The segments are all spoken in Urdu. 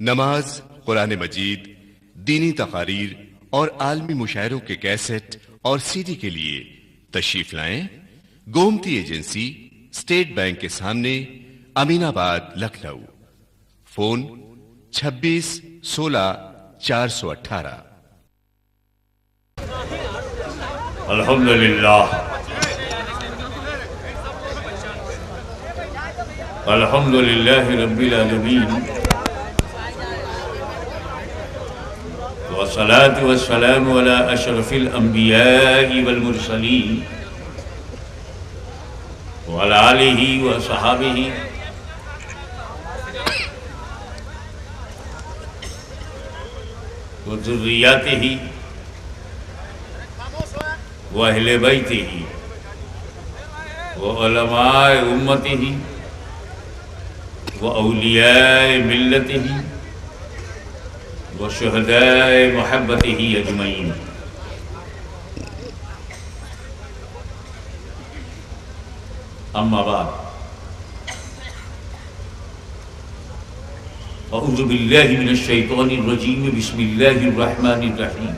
نماز، قرآن مجید، دینی تقاریر اور عالمی مشاعروں کے کیسٹ اور سی ڈی کے لیے تشریف لائیں گومتی ایجنسی، اسٹیٹ بینک کے سامنے، امین آباد، لکھنؤ۔ فون 2616 418۔ الحمدللہ الحمدللہ رب العالمین، والصلاة والسلام على اشرف الانبیاء والمرسلین وعلى آلہ وصحابہ وذریاتہ وأہل بیتہ وعلماء امتہ وأولیاء ملتہ وشہداء محبتہ اجمعین۔ اما بعد، اعوذ باللہ من الشیطان الرجیم، بسم اللہ الرحمن الرحیم،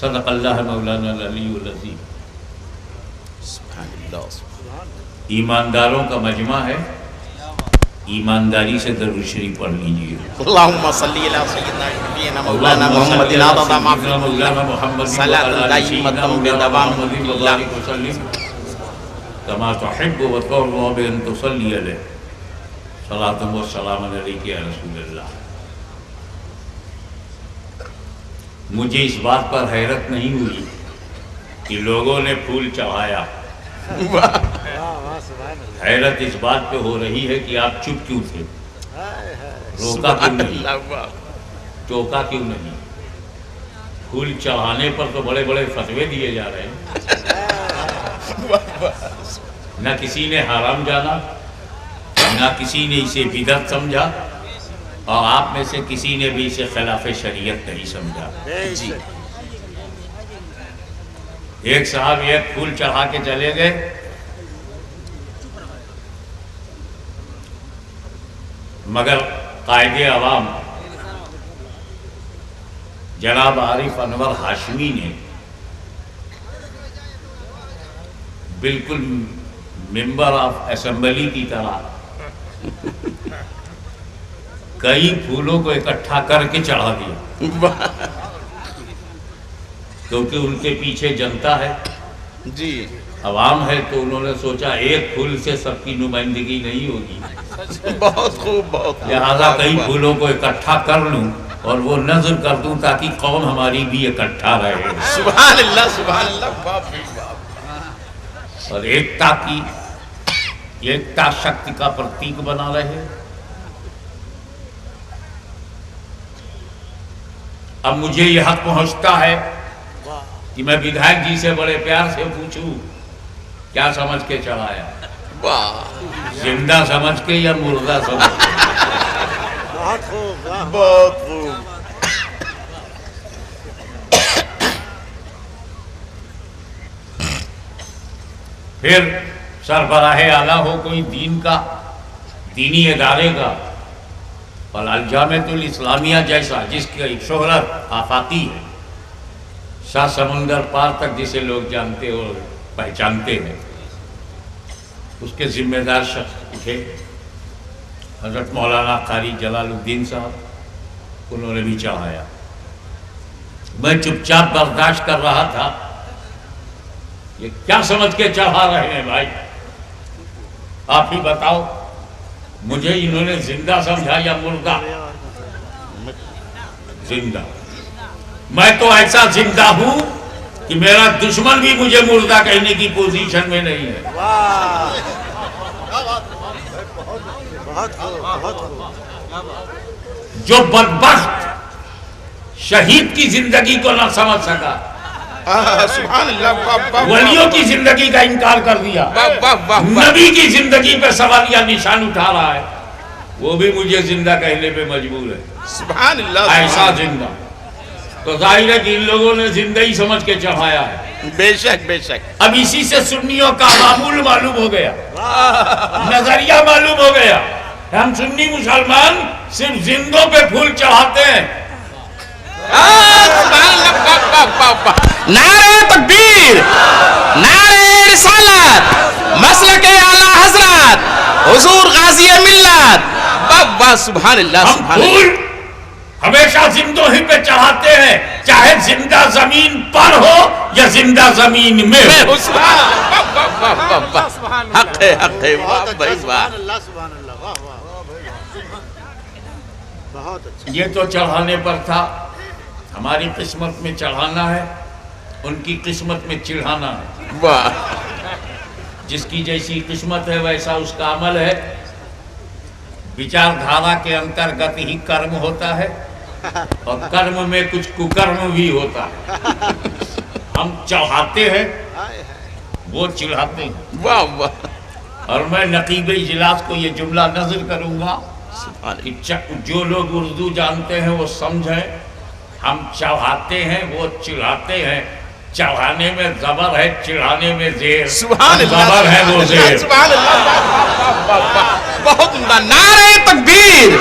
صدق اللہ مولانا العلی العظیم۔ ایمانداروں کا مجمع ہے، ایمانداری سے درود شریف پڑھ لیجیے۔ اللہم صلی علی سیدنا نبینا مولانا محمد عدد ما فی القلوب صلاۃ دائمۃ بدوام ملک اللہ کما تحب وترضى بأن تصلی علیہ، صلاۃ و سلام علیک یا رسول اللہ۔ مجھے اس بات پر حیرت نہیں ہوئی کہ لوگوں نے پھول چڑھایا، حیرت اس بات پہ ہو رہی ہے کہ آپ چپ کیوں تھے، روکا کیوں نہیں، ٹوکا کیوں نہیں؟ پھول چڑھانے پر تو بڑے بڑے فتوے دیے جا رہے ہیں، نہ کسی نے حرام جانا، نہ کسی نے اسے بدعت سمجھا، اور آپ میں سے کسی نے بھی اسے خلاف شریعت نہیں سمجھا۔ جی ایک صاحب ایک پھول چڑھا کے چلے گئے، مگر قائد عوام جناب عارف انور ہاشمی نے بالکل ممبر آف اسمبلی کی طرح کئی پھولوں کو اکٹھا کر کے چڑھا دیا، کیونکہ ان کے پیچھے جنتا ہے، جی عوام ہے، تو انہوں نے سوچا ایک پھول سے سب کی نمائندگی نہیں ہوگی، بہت خوب، بہت لہذا کئی پھولوں کو اکٹھا کر لوں اور وہ نظر کر دوں تاکہ قوم ہماری بھی اکٹھا رہے، سبحان اللہ، سبحان اللہ، باپ رے باپ، اور ایکتا شکتی کا پرتیک بنا رہے۔ اب مجھے یہ حق پہنچتا ہے کہ میں بدھائک جی سے بڑے پیار سے پوچھوں کیا سمجھ کے چڑھایا، زندہ سمجھ کے یا مردہ سمجھ کے؟ بہت خوب، بہت خوب۔ پھر سربراہ اعلیٰ ہو کوئی دین کا، دینی ادارے کا، اور الجامعۃ الاسلامیہ جیسا جس کی شہرت آفاقی ہے، شاہ سمندر پار تک جسے لوگ جانتے اور پہچانتے ہیں، اس کے ذمہ دار شخص اٹھے، حضرت مولانا قاری جلال الدین صاحب، انہوں نے بھی چڑھایا۔ میں چپ چاپ برداشت کر رہا تھا، یہ کیا سمجھ کے چڑھا رہے ہیں بھائی، آپ ہی بتاؤ مجھے، انہوں نے زندہ سمجھا یا مردہ؟ زندہ۔ میں تو ایسا زندہ ہوں کہ میرا دشمن بھی مجھے مردہ کہنے کی پوزیشن میں نہیں ہے۔ جو بدبخت شہید کی زندگی کو نہ سمجھ سکا، سبحان اللہ، ولیوں کی زندگی کا انکار کر دیا، نبی کی زندگی پہ سوال یا نشان اٹھا رہا ہے، وہ بھی مجھے زندہ کہنے پہ مجبور ہے۔ سبحان اللہ، ایسا زندہ تو ظاہر ہے کہ ان لوگوں نے زندہ ہی سمجھ کے چڑھایا ہے۔ بے شک، بے شک۔ اب اسی سے سنیوں کا معمول معلوم ہو گیا، نظریہ معلوم ہو گیا ہم سنی مسلمان صرف زندوں پہ پھول چڑھاتے ہیں. نعرہ تکبیر، نعرہ رسالت، مسلک اعلی حضرت حضور غازی ملت. واہ سبحان اللہ. ہم پھول ہمیشہ زندوں ہی پہ چڑھاتے ہیں، چاہے زندہ زمین پر ہو یا زندہ زمین میں ہو. حق ہے، حق ہے. واہ بھائی واہ. یہ تو چڑھانے پر تھا. ہماری قسمت میں چڑھانا ہے، ان کی قسمت میں چڑھانا ہے. واہ. جس کی جیسی قسمت ہے ویسا اس کا عمل ہے. وچار دھارا کے انترگت ہی کرم ہوتا ہے اور کرم میں کچھ ککرم بھی ہوتا ہے. ہم چڑھاتے ہیں، وہ چڑھاتے ہیں. واہ واہ. اور میں نقیب اجلاس کو یہ جملہ نظر کروں گا کہ جو لوگ اردو جانتے ہیں وہ سمجھیں. ہم چڑھاتے ہیں، وہ چڑھاتے ہیں. چڑھانے میں زبر ہے، چڑھانے میں زیر. سبحان اللہ. زبر ہے وہ زیر. سبحان اللہ. بہت عمدہ. نعرہ تکبیر،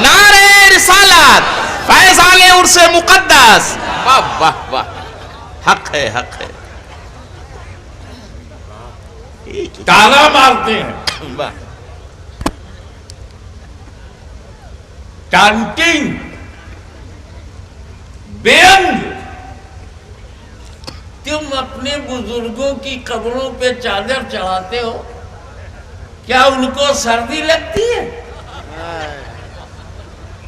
نعرہ رسالت، فیضان عرس مقدس. واہ واہ واہ. حق ہے، حق ہے. تانا مارتے ہیں، واہ. Taunting, being. تم اپنے بزرگوں کی قبروں پہ چادر چڑھاتے ہو، کیا ان کو سردی لگتی ہے؟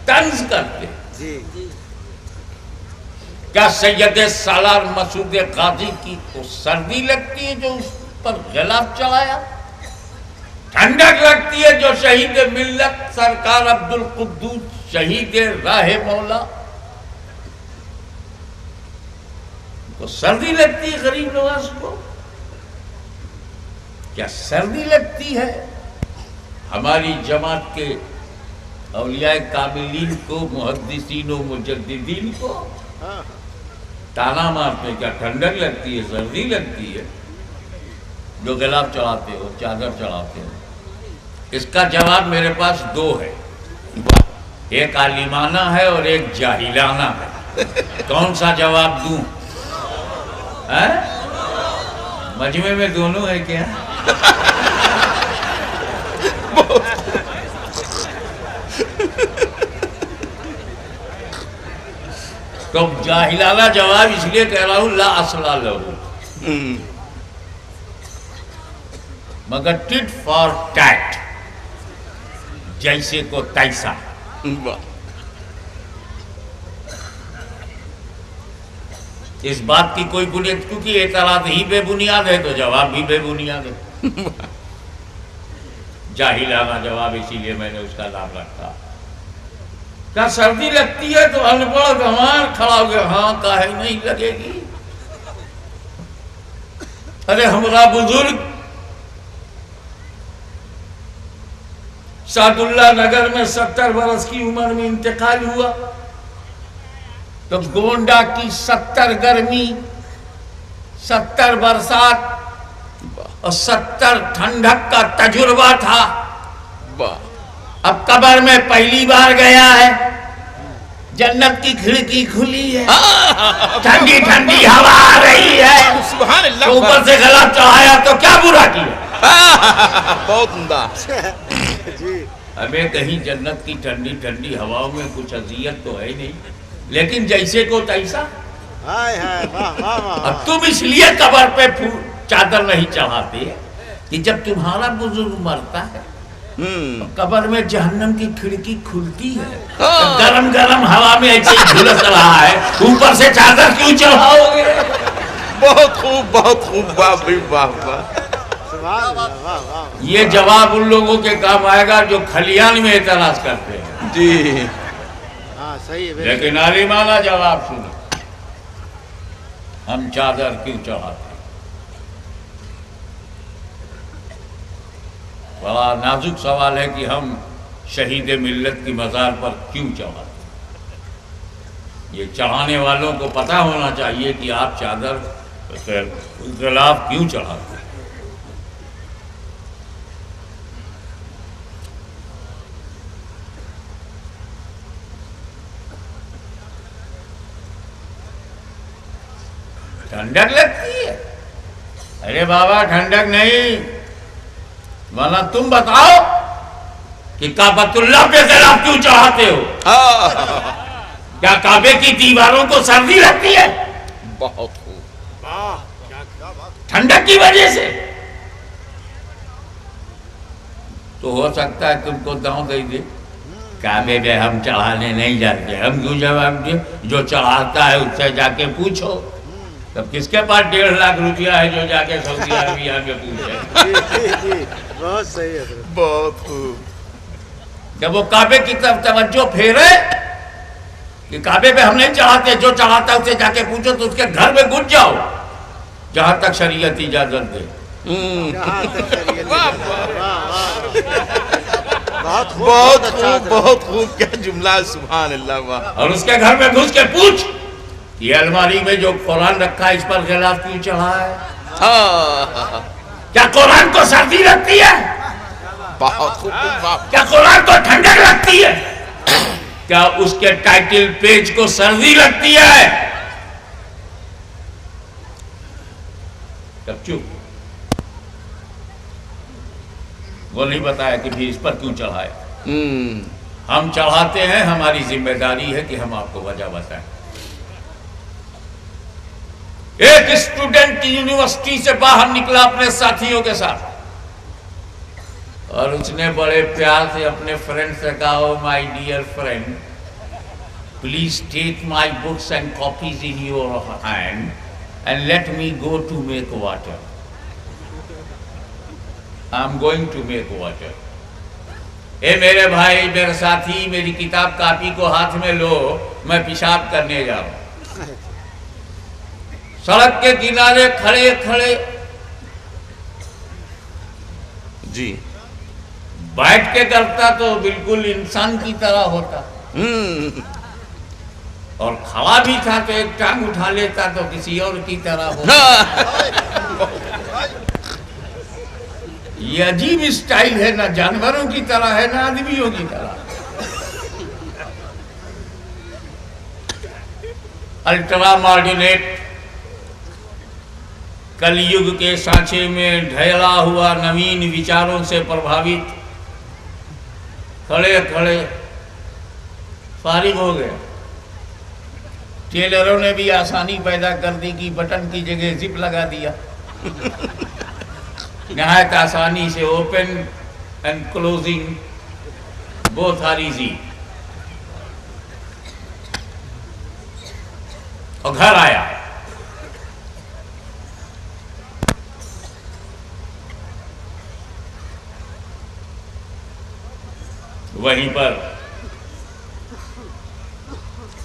طنز کرتے. کیا سید سالار مسعود قاضی کی کو سردی لگتی ہے جو اس پر غلاف چڑھایا؟ ٹھنڈک لگتی ہے جو شہید ملت سرکار عبد القدوس شہید راہ مولا کو سردی لگتی ہے؟ غریب نواز کو کیا سردی لگتی ہے؟ ہماری جماعت کے اولیاء کاملین کو، محدثین و مجددین کو تانا مارتے. کیا ٹھنڈک لگتی ہے، سردی لگتی ہے جو غلاف چڑھاتے ہو، چادر چڑھاتے ہو؟ اس کا جواب میرے پاس دو ہے. ایک عالمانہ ہے اور ایک جاہلانہ ہے. کون سا جواب دوں؟ مجمع میں دونوں ہے کیا؟ تو جاہلانہ جواب اس لیے کہہ رہا ہوں لا اصل لہ، مگر ٹٹ فار ٹیٹ، جیسے کو تیسا. اس بات کی کوئی بنیاد، کیونکہ اعتراض ہی بے بنیاد ہے تو جواب بھی بے بنیاد ہے. جاہلانہ جواب اسی لیے میں نے اس کا نام رکھا. کیا سردی لگتی ہے تو ان پڑھ گنوار کھڑا ہو گیا، ہاں کاہے نہیں لگے گی. ارے ہمارا بزرگ سعد اللہ نگر میں 70 برس کی عمر میں انتقال ہوا تو گونڈا کی 70 گرمی، 70 برسات اور 70 ٹھنڈک کا تجربہ تھا. اب قبر میں پہلی بار گیا ہے، جنت کی کھڑکی کھلی ہے، ٹھنڈی ٹھنڈی ہوا آ رہی ہے، سبحان اللہ. تو اوپر سے غلاف چڑھایا تو کیا برا کیا؟ بہت عمدہ. ہمیں کہیں جنت کی ٹھنڈی ٹھنڈی ہواؤں میں کچھ اذیت تو ہے نہیں، لیکن جیسے کو تیسا. اب تم اس لیے قبر پہ چادر نہیں چڑھاتے کہ جب تمہارا بزرگ مرتا ہے قبر میں جہنم کی کھڑکی کھلتی ہے، گرم گرم ہوا میں ایسے ہی جھلس رہا ہے، اوپر سے چادر کیوں چڑھاؤ گے؟ بہت خوب، بہت خوب. واہ بھائی واہ واہ. یہ جواب ان لوگوں کے کام آئے گا جو کھلیان میں اعتراض کرتے ہیں. جی لیکن عالمانہ جواب سنو. ہم چادر کیوں چڑھاتے ہیں؟ بڑا نازک سوال ہے کہ ہم شہید ملت کی مزار پر کیوں چڑھاتے ہیں. یہ چڑھانے والوں کو پتہ ہونا چاہیے کہ آپ چادر غلاف کیوں چڑھاتے ہیں. ٹھنڈک لگتی ہے؟ ارے بابا ٹھنڈک نہیں، ورنہ تم بتاؤ کہ کعبۃ اللہ پہ سیلاب کیوں چڑھاتے ہو؟ کیا کعبے کی دیواروں کو سردی لگتی ہے؟ بہت خوب، ٹھنڈک کی وجہ سے؟ تو ہو سکتا ہے تم کو داؤں دے دے، کعبے پہ ہم چڑھانے نہیں جاتے۔ ہم کیوں جواب دیں؟ جو چڑھاتا ہے اس سے جا کے پوچھو۔ تب کس کے پاس 1.5 لاکھ روپیہ ہے جو جا کے سعودی عربیہ میں پوچھے؟ بہت صحیح حضرت، بہت خوب۔ جب وہ کعبے کی طرف توجہ پھیرے کہ کعبے پہ ہم نہیں چڑھاتے، جو چڑھاتا ہے اسے جا کے پوچھو، تو اس کے گھر میں گھس جاؤ جہاں تک شریعت اجازت دے۔ بہت خوب، بہت اچھا خوب، بہت خوب، کیا جملہ ہے، سبحان اللہ، واہ۔ اور اس کے گھر میں گھس کے پوچھ، یہ الماری میں جو قرآن رکھا ہے اس پر غلاف کیوں چڑھا ہے؟ کیا قرآن کو سردی لگتی ہے؟ بہت خوب، کیا قرآن کو ٹھنڈک لگتی ہے؟ کیا اس کے ٹائٹل پیج کو سردی لگتی ہے؟ تب چپ، وہ نہیں بتایا کہ بھی اس پر کیوں چڑھائے۔ ہم چڑھاتے ہیں، ہماری ذمہ داری ہے کہ ہم آپ کو وجہ بتائیں۔ ایک اسٹوڈنٹ یونیورسٹی سے باہر نکلا اپنے ساتھیوں کے ساتھ، اور اس نے بڑے پیار سے اپنے فرینڈ سے کہا، "oh my dear friend, please take my books and copies in your hand and let me go to make water. I am going to make water. اے میرے بھائی، میرے ساتھی، میری کتاب کاپی کو ہاتھ میں لو، میں پیشاب کرنے جا رہا ہوں۔ سڑک کے کنارے کھڑے کھڑے جی، بیٹھ کے کرتا تو بالکل انسان کی طرح ہوتا، اور کھڑا بھی تھا تو ایک ٹانگ اٹھا لیتا تو کسی اور کی طرح ہوتا۔ یہ عجیب اسٹائل ہے، نہ جانوروں کی طرح ہے نہ آدمیوں کی طرح۔ الٹرا ماڈرنیٹ کل یگ کے سانچے میں ڈھیلا ہوا نوین وچاروں سے پربھاوت کھڑے کھڑے فارغ ہو گئے۔ ٹیلروں نے بھی آسانی پیدا کر دی کہ بٹن کی جگہ زپ لگا دیا، نہایت آسانی سے open and closing both are easy. اور گھر آیا، وہیں پر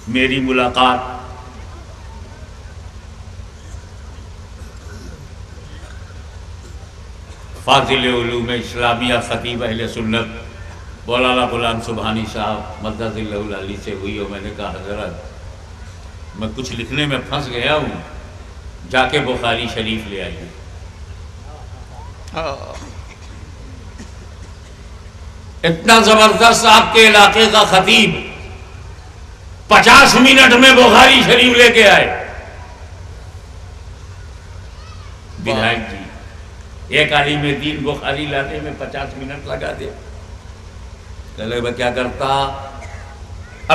میری ملاقات فاضل علوم اسلامیہ خطیب اہل سنت مولانا غلام سبحانی صاحب مدد اللہ العلی سے ہوئی، اور میں نے کہا، حضرت میں کچھ لکھنے میں پھنس گیا ہوں، جا کے بخاری شریف لے آئیے۔ اتنا زبردست آپ کے علاقے کا خطیب 50 منٹ میں بخاری شریف لے کے آئے۔ بدھائک جی، ایک عالم دین بخاری لانے میں 50 منٹ لگا دے۔ چلے میں کیا کرتا،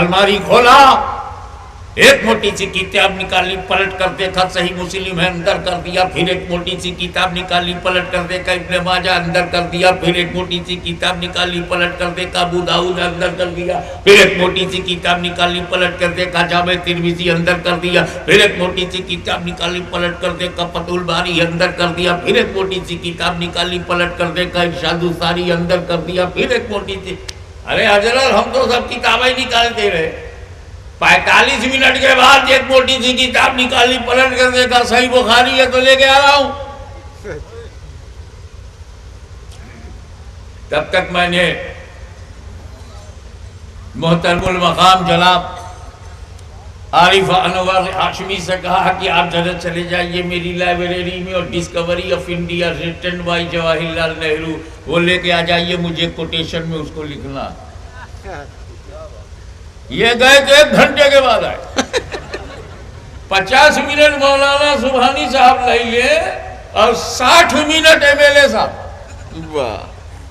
الماری کھولا، ایک موٹی سی کتاب نکالی، پلٹ کر دیکھا صحیح مسلم ہے، اندر کر دیا، پھر ایک موٹی سی کتاب نکالی، پلٹ کر دیکھا ابن ماجہ، اندر کر دیا، پھر ایک موٹی سی کتاب نکالی، پلٹ کر دیکھا ابو داؤد، اندر کر دیا، پھر ایک موٹی سی کتاب نکالی، پلٹ کر دیکھا جامع ترمذی، اندر کر دیا، پھر ایک موٹی سی کتاب نکالی، پلٹ کر دیکھا فتح الباری، اندر کر دیا، پھر ایک موٹی سی کتاب نکالی، پلٹ کر دیکھا ارشاد الساری، اندر کر دیا، پھر ایک موٹی سی۔ ارے حضرت، ہم تو سب کتابیں نکالتے رہے۔ 45 منٹ کے بعد ایک موٹی سی کتاب نکالی، پلٹ کر دیکھا صحیح بخاری ہے تو لے کے آ رہا ہوں۔ تب تک میں نے محترم المقام جناب عارف انور ہاشمی سے کہا کہ آپ ذرا چلے جائیے میری لائبریری میں، اور Discovery of India written by Jawahar Lal Nehru وہ لے کے آ جائیے، مجھے کوٹیشن میں اس کو لکھنا۔ یہ گئے کہ 1 گھنٹے کے بعد آئے۔ 50 منٹ مولانا سبحانی صاحب لے لیے اور 60 منٹ MLA صاحب. واہ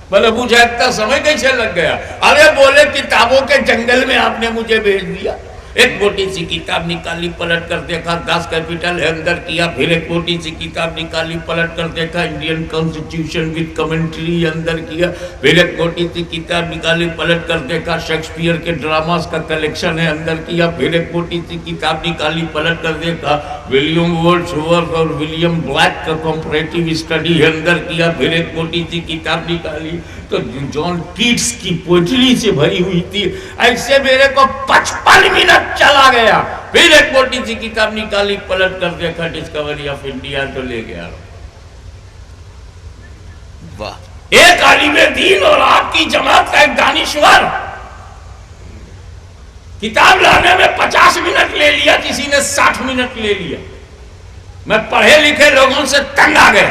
بولے مجھے اتنا سمجھ کیسے لگ گیا؟ ارے بولے کتابوں کے جنگل میں آپ نے مجھے بھیج دیا. ایک موٹی سی کتاب نکالی پلٹ کر دیکھا 10 کیپٹل ہے اندر کیا. پھر ایک موٹی سی کتاب نکالی پلٹ کر دیکھا انڈین کانسٹیٹیوشن وتھ کمنٹری اندر کیا. پھر ایک موٹی سی کتاب نکالی پلٹ کر دیکھا شیکسپیئر کے ڈراماز کا کلیکشن ہے اندر کیا. پھر ایک موٹی سی کتاب نکالی پلٹ کر دیکھا ولیم ورڈسورتھ اور ولیم بلیک کا کمپریٹیو اسٹڈی ہے اندر کیا. پھر ایک موٹی سی کتاب نکالی تو جان کیٹس کی پوئٹری سے بھری ہوئی تھی. ایسے میرے کو 55 منٹ چلا گیا. پھر ایک موٹی سی کتاب نکالی پلٹ کر دیکھا ڈسکوری آف انڈیا تو لے گیا. واہ ایک عالم دین اور آپ کی جماعت کا ایک دانشور کتاب لانے میں 50 منٹ لے لیا, کسی نے 60 منٹ لے لیا. میں پڑھے لکھے لوگوں سے تنگ آ گیا.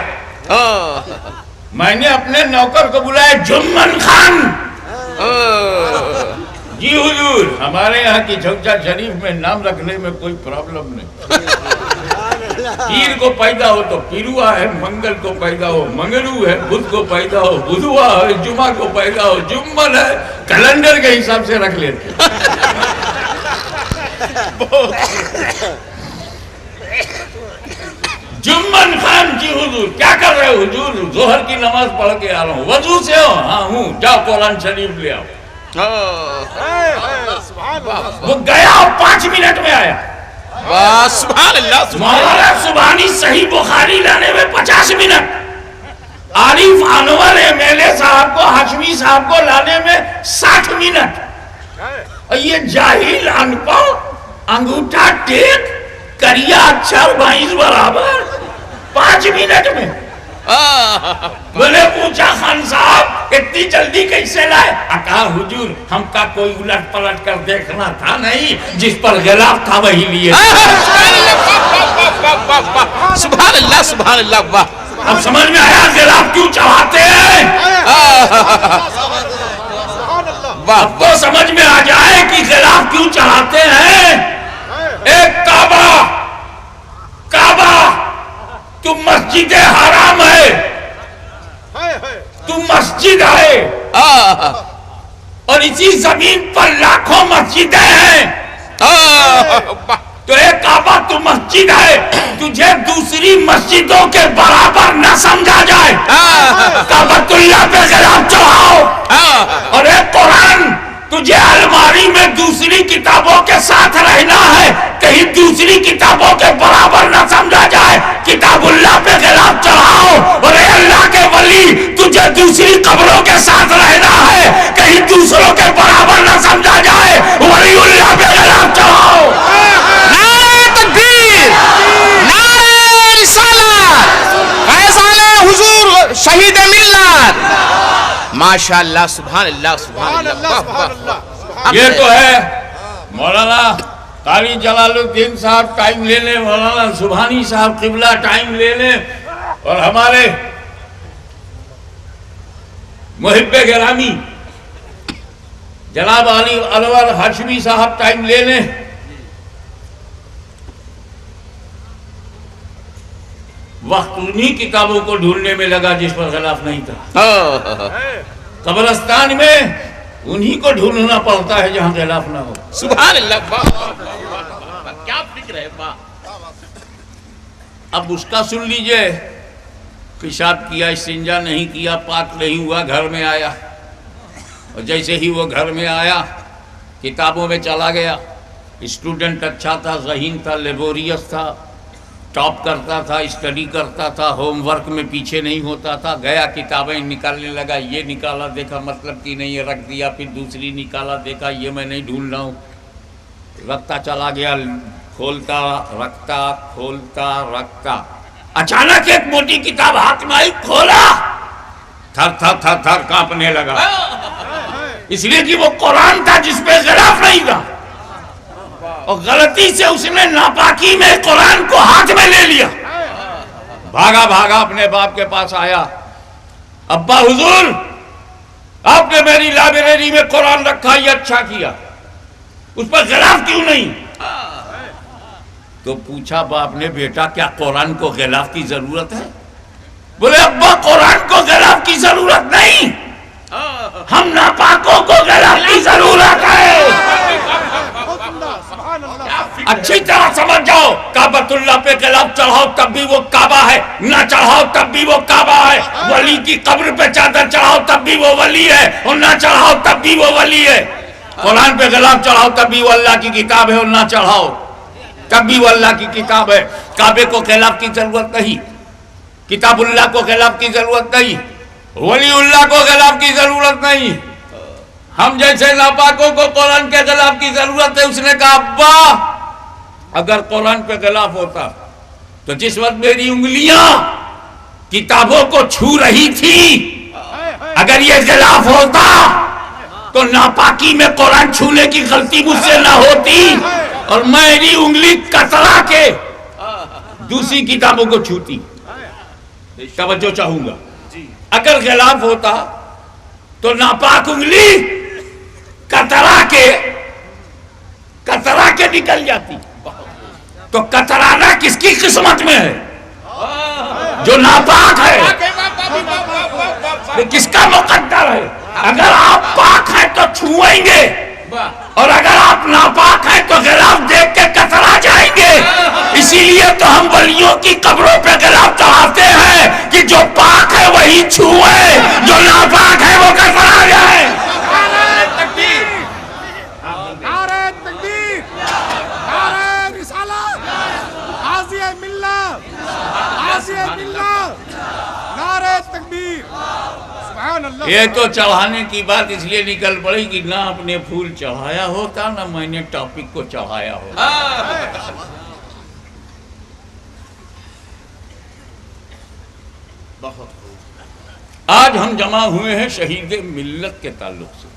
میں نے اپنے نوکر کو بلایا جمن خان. جی حضور, ہمارے یہاں کی جھوجا شریف میں نام رکھنے میں کوئی پرابلم نہیں. پیر کو پیدا ہو تو پیروا ہے, منگل کو پیدا ہو منگلو ہے, بدھ کو پیدا ہو بدھوا ہے, جمعہ کو پیدا ہو جمن ہے. کیلنڈر کے حساب سے رکھ لیتے. جمن خان. جی حضور کیا کر رہے ہو؟ حضور ظہر کی نماز پڑھ کے آ رہا ہوں. وضو سے ہو؟ ہاں ہوں. جاؤ قرآن شریف لے آؤ. وہ گیا 5 منٹ میں آیا. سبحان اللہ. مولانا سبحانی صحیح بخاری لانے میں 50 منٹ, عارف انور MLA صاحب کو ہاشمی صاحب کو لانے میں 60 منٹ. اور یہ جاہل ان پڑھ انگوٹھا ٹیک کریا اچھر 22 برابر 5 منٹ میں. بولے پوچھا خان صاحب اتنی جلدی کیسے لائے؟ کہا حضور ہم کا کوئی الٹ پلٹ کر دیکھنا تھا نہیں, جس پر غلاف تھا وہی لیے. سبحان اللہ سبحان اللہ. واہ اب سمجھ میں آیا غلاف کیوں چڑھاتے ہیں؟ اب تو سمجھ میں آ جائے کہ غلاف کیوں چڑھاتے ہیں. ایک کعبہ تو مسجد حرام ہے, تو مسجد ہے, اور اسی زمین پر لاکھوں مسجدیں ہیں. تو ایک کعبہ تو مسجد ہے, تجھے دوسری مسجدوں کے برابر نہ سمجھا جائے. کعبۃ اللہ پہ غلاف چڑھاؤ. اور ایک قرآن تجھے الماری میں دوسری کتابوں کے ساتھ رہنا ہے, کہیں دوسری کتابوں کے برابر نہ سمجھا جائے. کتاب اللہ پہ غلاف چڑھاؤ. اور اے اللہ کے ولی تجھے دوسری قبروں کے ساتھ رہنا ہے, کہیں دوسروں کے برابر نہ سمجھا جائے. ولی اللہ پہ غلاف چڑھاؤ. نعرہ تکبیر, نعرہ رسالت, فیضان حضور شہید ملت. ماشاءاللہ سبحان اللہ سبحان اللہ. یہ تو ہے مولانا قاری جلال الدین صاحب ٹائم لے لیں, مولانا سبحانی صاحب قبلہ ٹائم لے لیں, اور ہمارے محب گرامی جناب علی انور ہاشمی صاحب ٹائم لے لیں. وقت انہی کتابوں کو ڈھونڈنے میں لگا جس پر غلاف نہیں تھا. قبرستان میں انہی کو ڈھونڈنا پڑتا ہے جہاں غلاف نہ ہو. سبحان اللہ. کیا فکر ہے. اب اس کا سن لیجئے. پیشاب کیا, استنجا نہیں کیا, پاک نہیں ہوا, گھر میں آیا, اور جیسے ہی وہ گھر میں آیا کتابوں میں چلا گیا. اسٹوڈنٹ اچھا تھا, ذہین تھا, لیبوریس تھا, ٹاپ کرتا تھا, اسٹڈی کرتا تھا, ہوم ورک میں پیچھے نہیں ہوتا تھا. گیا کتابیں نکالنے لگا, یہ نکالا دیکھا مطلب کی نہیں ہے, رکھ دیا. پھر دوسری نکالا دیکھا, یہ میں نہیں ڈھونڈ رہا ہوں, رکھتا چلا گیا, کھولتا رکھتا کھولتا رکھتا. اچانک ایک موٹی کتاب ہاتھ میں آئی, کھولا, تھر تھر تھر تھر کانپنے لگا. اس لیے کہ وہ قرآن تھا جس پہ غلاف نہیں تھا, اور غلطی سے اس نے ناپاکی میں قرآن کو ہاتھ میں لے لیا. بھاگا بھاگا اپنے باپ کے پاس آیا, ابا حضور آپ نے میری لائبریری میں قرآن رکھا, یہ اچھا کیا, اس پر غلاف کیوں نہیں؟ تو پوچھا باپ نے بیٹا کیا قرآن کو غلاف کی ضرورت ہے؟ بولے ابا قرآن کو غلاف کی ضرورت نہیں، ہم ناپاکوں کو غلاف کی ضرورت ہے۔ اچھی طرح سمجھ جاؤ، کعبۃ اللہ پہ غلاف چڑھاؤ تب بھی وہ کعبہ ہے، نہ چڑھاؤ تب بھی وہ کعبہ ہے۔ ولی کی قبر پہ چادر چڑھاؤ تب بھی وہ ولی ہے، اور نہ چڑھاؤ تب بھی وہ ولی ہے۔ قرآن پہ غلاف چڑھاؤ تب بھی وہ اللہ کی کتاب ہے، اور نہ چڑھاؤ تب بھی وہ اللہ کی کتاب ہے۔ کعبے کو غلاف کی ضرورت نہیں، کتاب اللہ کو غلاف کی ضرورت نہیں، ولی اللہ کو غلاف کی ضرورت نہیں۔ ہم جیسے ناپاکوں کو قرآن کے غلاف کی ضرورت ہے۔ اس نے کہا ابا اگر قرآن پہ غلاف ہوتا تو جس وقت میری انگلیاں کتابوں کو چھو رہی تھی، اگر یہ غلاف ہوتا تو ناپاکی میں قرآن چھونے کی غلطی مجھ سے نہ ہوتی، اور میری انگلی کترا کے دوسری کتابوں کو چھوتی۔ توجہ چاہوں گا، اگر غلاف ہوتا تو ناپاک انگلی کترا کے نکل جاتی۔ تو کترانا کس کی قسمت میں ہے؟ جو ناپاک ہے۔ کس کا مقدر ہے؟ اگر آپ پاک ہیں تو چھوئیں گے، اور اگر آپ ناپاک ہیں تو غلاف دیکھ کے کترا جائیں گے۔ اسی لیے تو ہم ولیوں کی قبروں پہ غلاف چڑھاتے ہیں کہ جو پاک ہے وہی چھوئے، جو ناپاک ہے وہ کترا جائے۔ یہ تو چڑھانے کی بات اس لیے نکل پڑی کہ نہ اپنے پھول چڑھایا ہوتا، نہ میں نے ٹاپک کو چڑھایا ہوتا۔ آج ہم جمع ہوئے ہیں شہید ملت کے تعلق سے،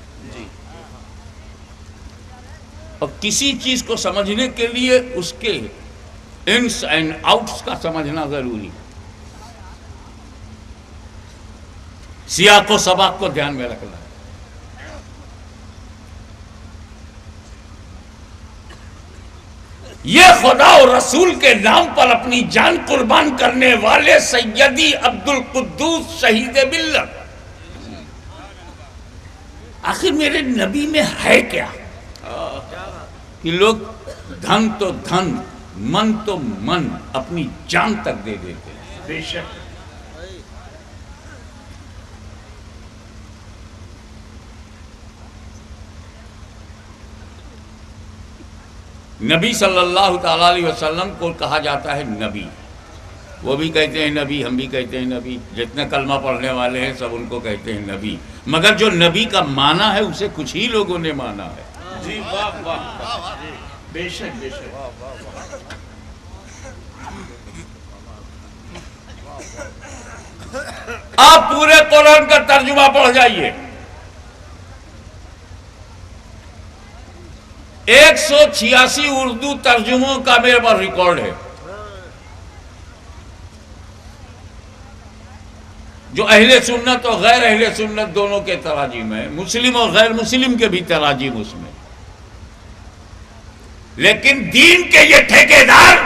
اور کسی چیز کو سمجھنے کے لیے اس کے انس اینڈ آؤٹس کا سمجھنا ضروری ہے، سیاق و سباق کو دھیان میں رکھنا ہے۔ یہ خدا اور رسول کے نام پر اپنی جان قربان کرنے والے سیدی عبد القدوس شہید ملت، آخر میرے نبی میں ہے کیا کہ لوگ دھن تو دھن، من تو من، اپنی جان تک دے دیتے ہیں۔ بے شک نبی صلی اللہ تعالیٰ علیہ وسلم کو کہا جاتا ہے نبی، وہ بھی کہتے ہیں نبی، ہم بھی کہتے ہیں نبی، جتنے کلمہ پڑھنے والے ہیں سب ان کو کہتے ہیں نبی، مگر جو نبی کا معنی ہے اسے کچھ ہی لوگوں نے مانا ہے۔ جی واہ واہ، بے شک بے شک۔ آپ پورے قرآن کا ترجمہ پڑھ جائیے، 186 اردو ترجموں کا میرے پاس ریکارڈ ہے، جو اہل سنت اور غیر اہل سنت دونوں کے تراجم ہیں، مسلم اور غیر مسلم کے بھی تراجم اس میں۔ لیکن دین کے یہ ٹھیکیدار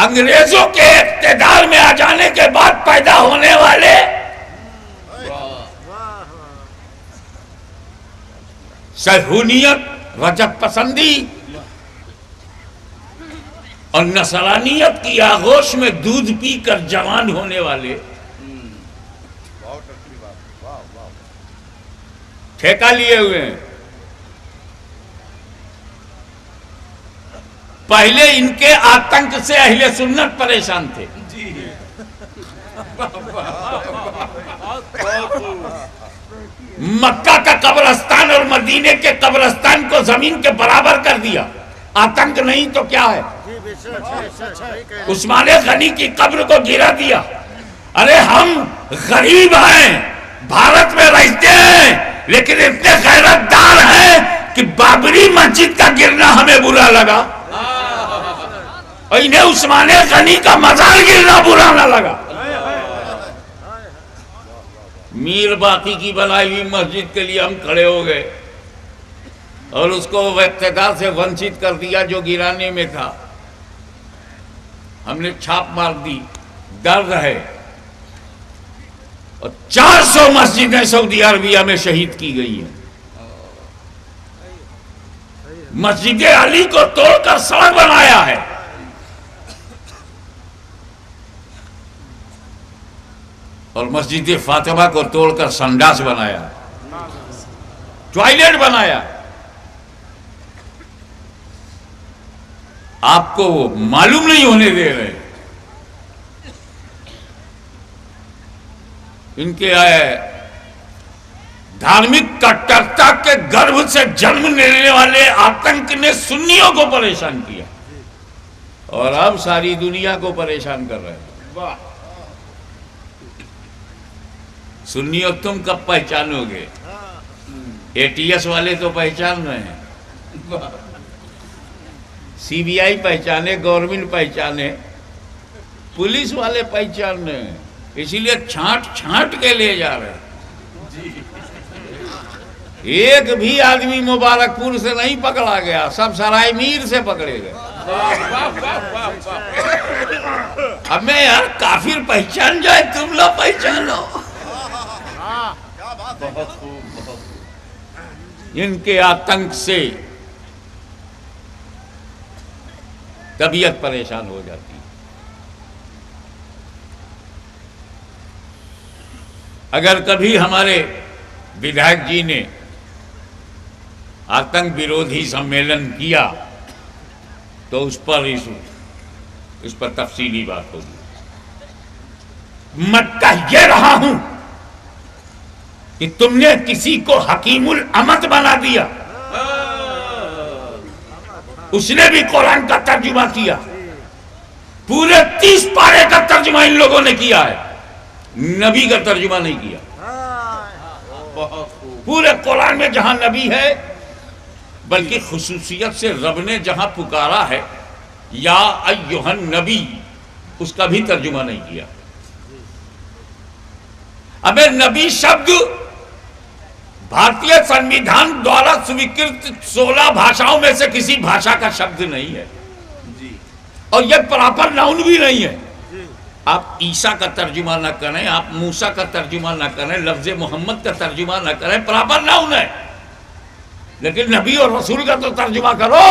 انگریزوں کے اقتدار میں آ جانے کے بعد پیدا ہونے والے صہیونیت، رجعت پسندی اور نصرانیت کی آغوش میں دودھ پی کر جوان ہونے والے ٹھیکہ لیے ہوئے ہیں۔ پہلے ان کے آتنک سے اہل سنت پریشان تھے، مکہ کا قبرستان اور مدینے کے قبرستان کو زمین کے برابر کر دیا۔ آتنک نہیں تو کیا ہے؟ عثمان غنی کی قبر کو گرا دیا۔ ارے ہم غریب ہیں، بھارت میں رہتے ہیں، لیکن اتنے غیرت دار ہیں کہ بابری مسجد کا گرنا ہمیں برا لگا، اور انہیں عثمان غنی کا مزار گرنا برا نہ لگا۔ میر باقی کی بنائی ہوئی مسجد کے لیے ہم کھڑے ہو گئے اور اس کو اقتدار سے ونچت کر دیا جو گرانے میں تھا. ہم نے چھاپ مار دی. درد ہے. اور 400 مسجدیں سعودی عربیہ میں شہید کی گئی ہیں. مسجد علی کو توڑ کر سڑک بنایا ہے. اور مسجد فاطمہ کو توڑ کر سنڈاس بنایا, ٹوائلٹ بنایا. آپ کو وہ معلوم نہیں ہونے دے رہے. ان کے دھارمک کٹرتا کے گربھ سے جنم لینے والے آتنک نے سنیوں کو پریشان کیا اور اب ساری دنیا کو پریشان کر رہے ہیں. سنیوں تم کب پہچانو گے؟ اے ٹی ایس والے تو پہچان رہے ہیں, سی بی آئی پہچانے, گورنمنٹ پہچانے, پولیس والے پہچان رہے ہیں. اسی لیے چھانٹ چھانٹ کے لے جا رہے ہیں. ایک بھی آدمی مبارک پور سے نہیں پکڑا گیا, سب سرائے میر سے پکڑے گئے. اب میں یار کافر پہچان جائے تم لوگ پہچانو. ان کے آتنک سے طبیعت پریشان ہو جاتی. اگر کبھی ہمارے ودھائک جی نے آتنک ورودھی سمیلن کیا تو اس پر تفصیلی بات ہوگی. میں کہہ یہ رہا ہوں کہ تم نے کسی کو حکیم الامت بنا دیا. اس نے بھی قرآن کا ترجمہ کیا. پورے 30 پارے کا ترجمہ ان لوگوں نے کیا ہے, نبی کا ترجمہ نہیں کیا. پورے قرآن میں جہاں نبی ہے, بلکہ خصوصیت سے رب نے جہاں پکارا ہے یا ایھا النبی, اس کا بھی ترجمہ نہیں کیا. ابے نبی شبد بھارتیہ سنویدھان دوارا سویکرت 16 بھاشاؤں میں سے کسی بھاشا کا شبد نہیں ہے, اور یہ پراپر ناؤن بھی نہیں ہے. آپ عیسیٰ کا ترجمہ نہ کریں, آپ موسیٰ کا ترجمہ نہ کریں, لفظ محمد کا ترجمہ نہ کریں, پراپر ناؤن ہے. لیکن نبی اور رسول کا تو ترجمہ کرو.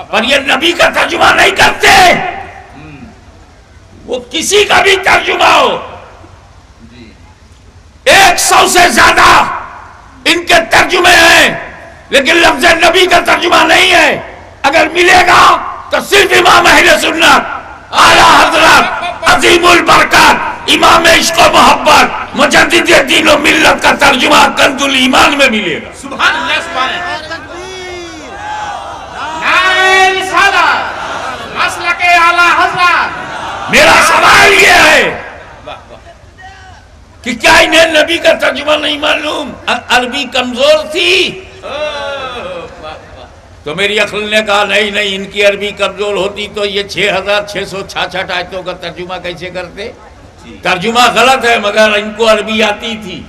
پر یہ نبی کا ترجمہ نہیں کرتے. وہ کسی کا بھی ترجمہ ہو, 100 سے زیادہ ان کے ترجمے ہیں, لیکن لفظ نبی کا ترجمہ نہیں ہے. اگر ملے گا تو صرف امام اہل سنت اعلیٰ حضرت عظیم البرکات امام عشق و محبت مجدد دین و ملت کا ترجمہ کنز الایمان میں ملے گا. سبحان اللہ, سبحان اللہ. نعرہ رسالت, مسلک اعلیٰ حضرت. میرا سوال یہ ہے کہ کیا انہیں نبی کا ترجمہ نہیں معلوم؟ عربی کمزور تھی تو میری عقل نے کہا نہیں, ان کی عربی کمزور ہوتی تو یہ 6666 آیتوں کا ترجمہ کیسے کرتے؟ ترجمہ غلط ہے, مگر ان کو عربی آتی تھی.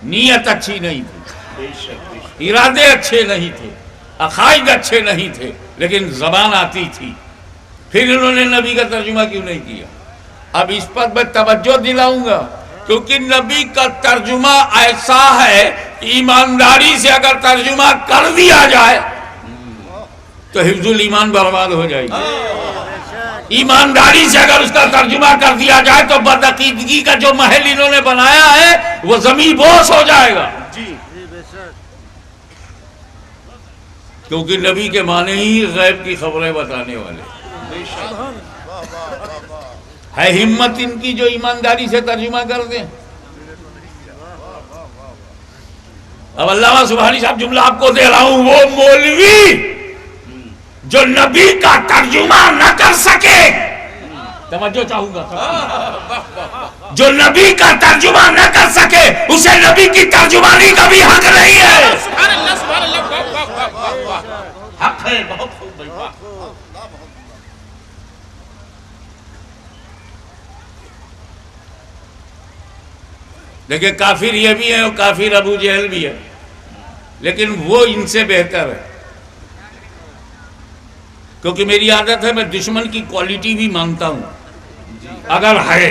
نیت اچھی نہیں تھی, ارادے اچھے نہیں تھے, عقائد اچھے نہیں تھے, لیکن زبان آتی تھی. پھر انہوں نے نبی کا ترجمہ کیوں نہیں کیا؟ اب اس پر میں توجہ دلاؤں گا, کیونکہ نبی کا ترجمہ ایسا ہے کہ ایمانداری سے اگر ترجمہ کر دیا جائے تو حفظ الایمان برباد ہو جائے گی. ایمانداری سے اگر اس کا ترجمہ کر دیا جائے تو بدعقیدگی کا جو محل انہوں نے بنایا ہے وہ زمین بوس ہو جائے گا. کیونکہ نبی کے معنی ہی غیب کی خبریں بتانے والے ہے. ہمت ان کی جو ایمانداری سے ترجمہ کر دیں. اب علامہ سبحانی صاحب جملہ آپ کو دے رہا ہوں, وہ مولوی جو نبی کا ترجمہ نہ کر سکے, توجہ چاہوں گا, جو نبی کا ترجمہ نہ کر سکے اسے نبی کی ترجمانی کا بھی حق نہیں ہے. سبحان اللہ, سبحان اللہ. حق ہے, بہت خوب. دیکھیں کافر یہ بھی ہے اور کافر ابو جہل بھی ہے، لیکن وہ ان سے بہتر ہے، کیونکہ میری عادت ہے میں دشمن کی کوالٹی بھی مانتا ہوں اگر ہے،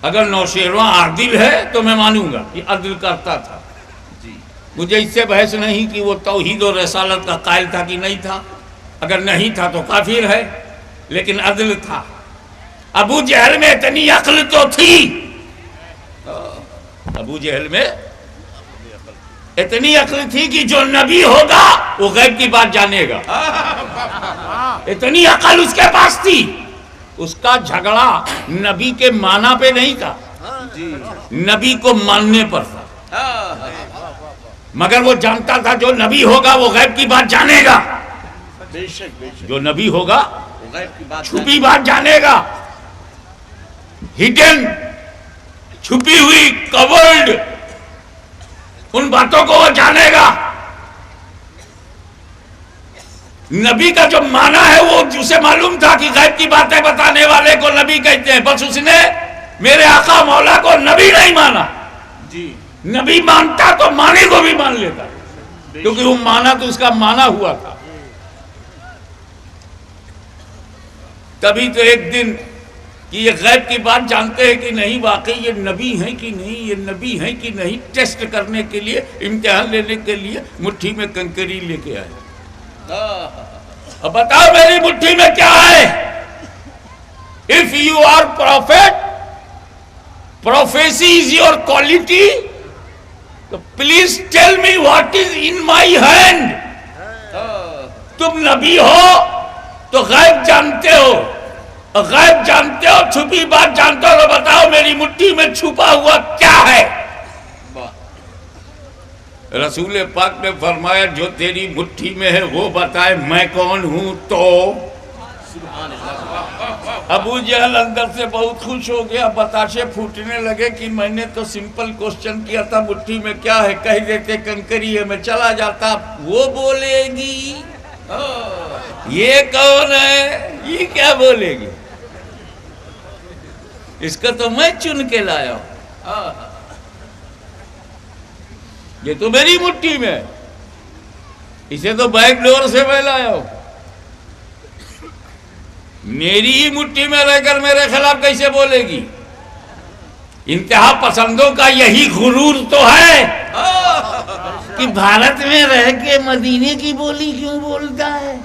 اگر نوشیروان عادل ہے تو میں مانوں گا کہ عدل کرتا تھا، مجھے اس سے بحث نہیں کہ وہ توحید و رسالت کا قائل تھا کہ نہیں تھا، اگر نہیں تھا تو کافر ہے، لیکن عدل تھا۔ ابو جہل میں اتنی عقل تو تھی، ابو جہل میں اتنی عقل تھی کہ جو نبی ہوگا وہ غیب کی بات جانے گا، اتنی عقل اس کے پاس تھی۔ اس کا جھگڑا نبی کے معنی پہ نہیں تھا، نبی کو ماننے پر تھا، مگر وہ جانتا تھا جو نبی ہوگا وہ غیب کی بات جانے گا، جو نبی ہوگا چھپی بات جانے گا، ہڈن، چھپی ہوئی، کورڈ، ان باتوں کو وہ جانے گا۔ نبی کا جو معنی ہے وہ اسے معلوم تھا کہ غیب کی باتیں بتانے والے کو نبی کہتے ہیں، بس اس نے میرے آقا مولا کو نبی نہیں مانا، نبی مانتا تو معنی کو بھی مان لیتا، کیونکہ وہ مانا تو اس کا معنی ہوا تھا۔ تبھی تو ایک دن کہ یہ غیب کی بات جانتے ہیں کہ نہیں، واقعی یہ نبی ہیں کہ نہیں، یہ نبی ہیں کہ نہیں، ٹیسٹ کرنے کے لیے، امتحان لینے کے لیے مٹھی میں کنکری لے کے آئے۔ اب بتاؤ میری مٹھی میں کیا ہے؟ If you are prophet, prophecy is your quality, so please tell me what is in my hand. تم نبی ہو تو غیب جانتے ہو، غیب جانتے ہو، چھپی بات جانتے ہو، تو بتاؤ میری مٹھی میں چھپا ہوا کیا ہے؟ رسول پاک نے فرمایا جو تیری مٹھی میں ہے وہ بتائے میں کون ہوں۔ تو ابو جہل اندر سے بہت خوش ہو گیا، بتاشے پھوٹنے لگے کہ میں نے تو سمپل کوسچن کیا تھا مٹھی میں کیا ہے، کہہ دیتے کنکری ہے، میں چلا جاتا، وہ بولے گی یہ کون ہے، یہ کیا بولے گی، اس کا تو میں چن کے لایا ہوں، یہ تو میری مٹھی میں، اسے تو بیک ڈور سے میں لایا ہوں، میری ہی مٹھی میں رہ کر میرے خلاف کیسے بولے گی؟ انتہا پسندوں کا یہی غرور تو ہے کہ بھارت میں رہ کے مدینے کی بولی کیوں بولتا ہے۔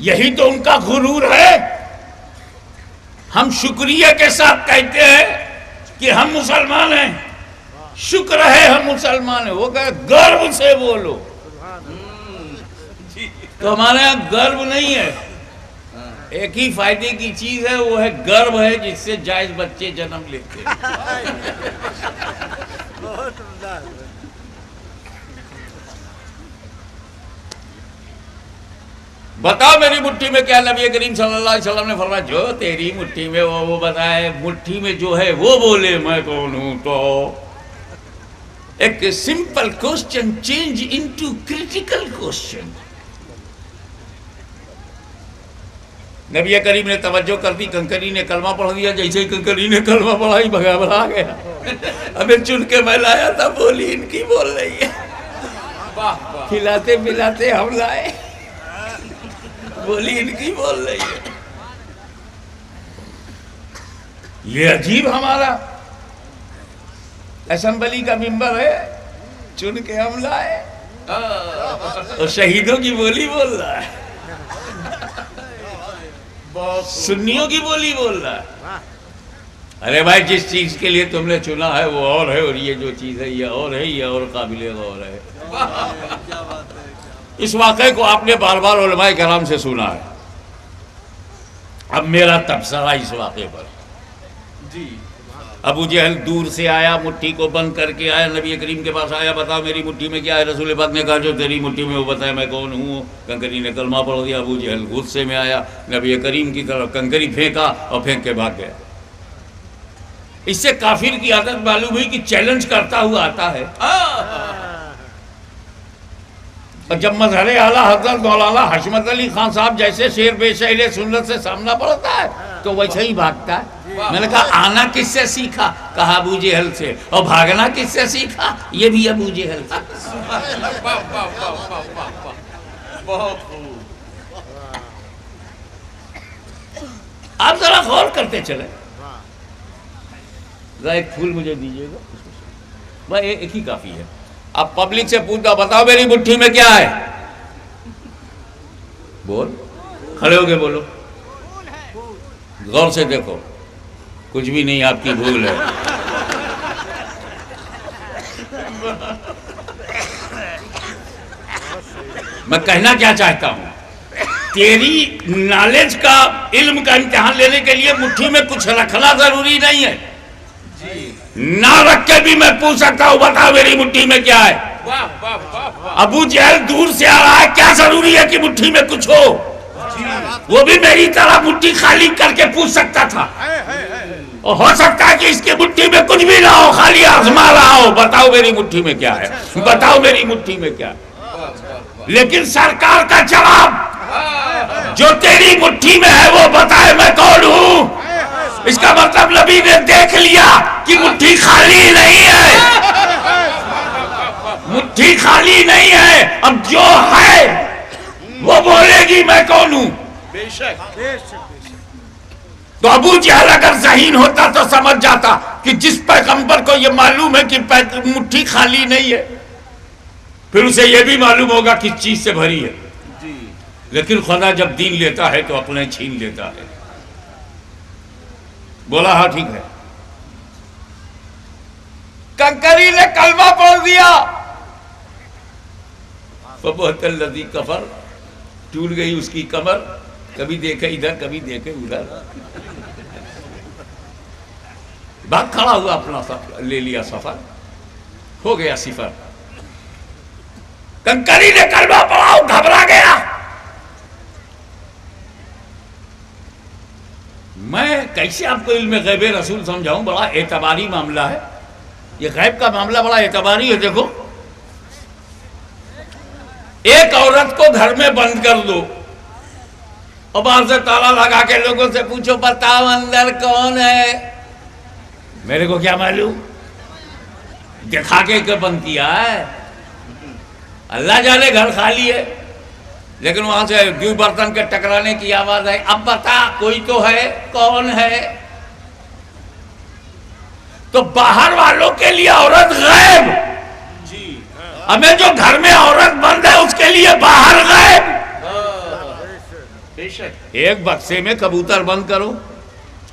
یہی تو ان کا غرور ہے۔ ہم شکریہ کے ساتھ کہتے ہیں کہ ہم مسلمان ہیں، شکر ہے ہم مسلمان ہیں، وہ کہے گرو سے بولو، تو ہمارے ہاں گرو نہیں ہے، ایک ہی فائدے کی چیز ہے، وہ ہے گرو ہے جس سے جائز بچے جنم لیتے ہیں۔ بتاؤ میری مٹھی میں کیا؟ نبی کریم صلی اللہ علیہ وسلم نے فرمایا جو تیری مٹھی میں وہ بتائے، مٹھی میں جو ہے وہ بولے میں کون ہوں۔ تو ایک simple question change into critical question. نبی کریم نے توجہ کر دی، کنکری نے کلمہ پڑھ دیا، جیسے ہی کنکری نے کلمہ پڑھا ہی بھگا گیا، ہمیں چن کے میں لایا تھا، بولی ان کی بول رہی ہے، کھلاتے پلاتے ہم لائے، بولی ان کی بول رہی ہے۔ یہ عجیب ہمارا اسمبلی کا ممبر ہے، چن کے ہم لائے اور شہیدوں کی بولی بول رہا ہے، سنیوں کی بولی بول رہا ہے۔ ارے بھائی جس چیز کے لیے تم نے چنا ہے وہ اور ہے، اور یہ جو چیز ہے یہ اور ہے، یہ اور قابل غور ہے۔ اس واقعے کو آپ نے بار بار علماء کرام سے سنا ہے، اب میرا تبصرہ اس واقعے پر۔ ابو جہل دور سے آیا، مٹھی کو بند کر کے آیا، نبی کریم کے پاس آیا، بتاؤ میری مٹھی میں کیا ہے؟ رسول پاک نے کہا جو تیری مٹھی میں وہ بتائے میں کون ہوں۔ کنکری نے کلمہ پڑھ دیا، ابو جہل غصے میں آیا، نبی کریم کی طرف کنکری پھینکا اور پھینک کے بھاگ گیا۔ اس سے کافر کی عادت معلوم ہوئی کہ چیلنج کرتا ہوا آتا ہے، اور جب مظہر اعلیٰ حضرت مولانا حشمت علی خان صاحب جیسے شیر بے شعر سنت سے سامنا پڑتا ہے تو ویسے ہی بھاگتا ہے. میں نے کہا آنا کس سے سیکھا؟ کہا ابو جہل سے. اور بھاگنا کس سے سیکھا؟ یہ بھی ابو جہل سے. بہت خوب. آپ ذرا غور کرتے چلے. ذرا ایک پھول مجھے دیجیے گا. بھائی ایک ہی کافی ہے. اب پبلک سے پوچھتا بتاؤ میری مٹھی میں کیا ہے؟ بول. کھڑے ہو کے بولو. غور سے دیکھو. کچھ بھی نہیں، آپ کی بھول ہے. میں کہنا کیا چاہتا ہوں، تیری نالج کا، علم کا امتحان لینے کے لیے مٹھی میں کچھ رکھنا ضروری نہیں ہے. نہ رکھ کے بھی میں پوچھ سکتا ہوں بتاؤ میری مٹھی میں کیا ہے. ابو جہل دور سے آ رہا ہے، کیا ضروری ہے کہ مٹھی میں کچھ ہو؟ وہ بھی میری طرح مٹھی خالی کر کے پوچھ سکتا تھا. اور ہو سکتا ہے کہ اس کی مٹھی میں کچھ بھی نہ ہو، خالی آزما رہا ہو بتاؤ میری مٹھی میں کیا ہے، بتاؤ میری مٹھی میں کیا ہے. لیکن سرکار کا جواب جو تیری مٹھی میں ہے وہ بتائے میں کون ہوں. اس کا مطلب نبی نے دیکھ لیا کہ مٹھی خالی نہیں ہے، مٹھی خالی نہیں ہے. اب جو ہے وہ بولے گی میں کون ہوں. بے شک. تو ابو جہل اگر ذہین ہوتا تو سمجھ جاتا کہ جس پیغمبر کو یہ معلوم ہے کہ مٹھی خالی نہیں ہے، پھر اسے یہ بھی معلوم ہوگا کس چیز سے بھری ہے. لیکن خدا جب دین لیتا ہے تو اپنے چھین لیتا ہے. بولا ہاں ٹھیک ہے. کنکری نے کلمہ پڑھ دیا، فبہت الذی کفر، ٹوٹ گئی اس کی کمر. کبھی دیکھے ادھر کبھی دیکھے ادھر، بھاگ کھڑا ہوا، اپنا لے لیا سفر، ہو گیا صفر. کنکری نے کلمہ پڑھا، گھبرا گیا. میں کیسے آپ کو علم غیب رسول سمجھاؤں؟ بڑا اعتباری معاملہ ہے یہ. غیب کا معاملہ بڑا اعتباری ہے. دیکھو، ایک عورت کو گھر میں بند کر دو اور باہر سے تالا لگا کے لوگوں سے پوچھو بتاؤ اندر کون ہے. میرے کو کیا معلوم، دکھا کے بند کیا ہے. اللہ جانے گھر خالی ہے، لیکن وہاں سے دو برتن کے ٹکرانے کی آواز آئی. اب بتا کوئی تو ہے، کون ہے؟ تو باہر والوں کے لیے عورت غیب، ہمیں جو گھر میں عورت بند ہے اس کے لیے باہر غیب. ایک بکسے میں کبوتر بند کرو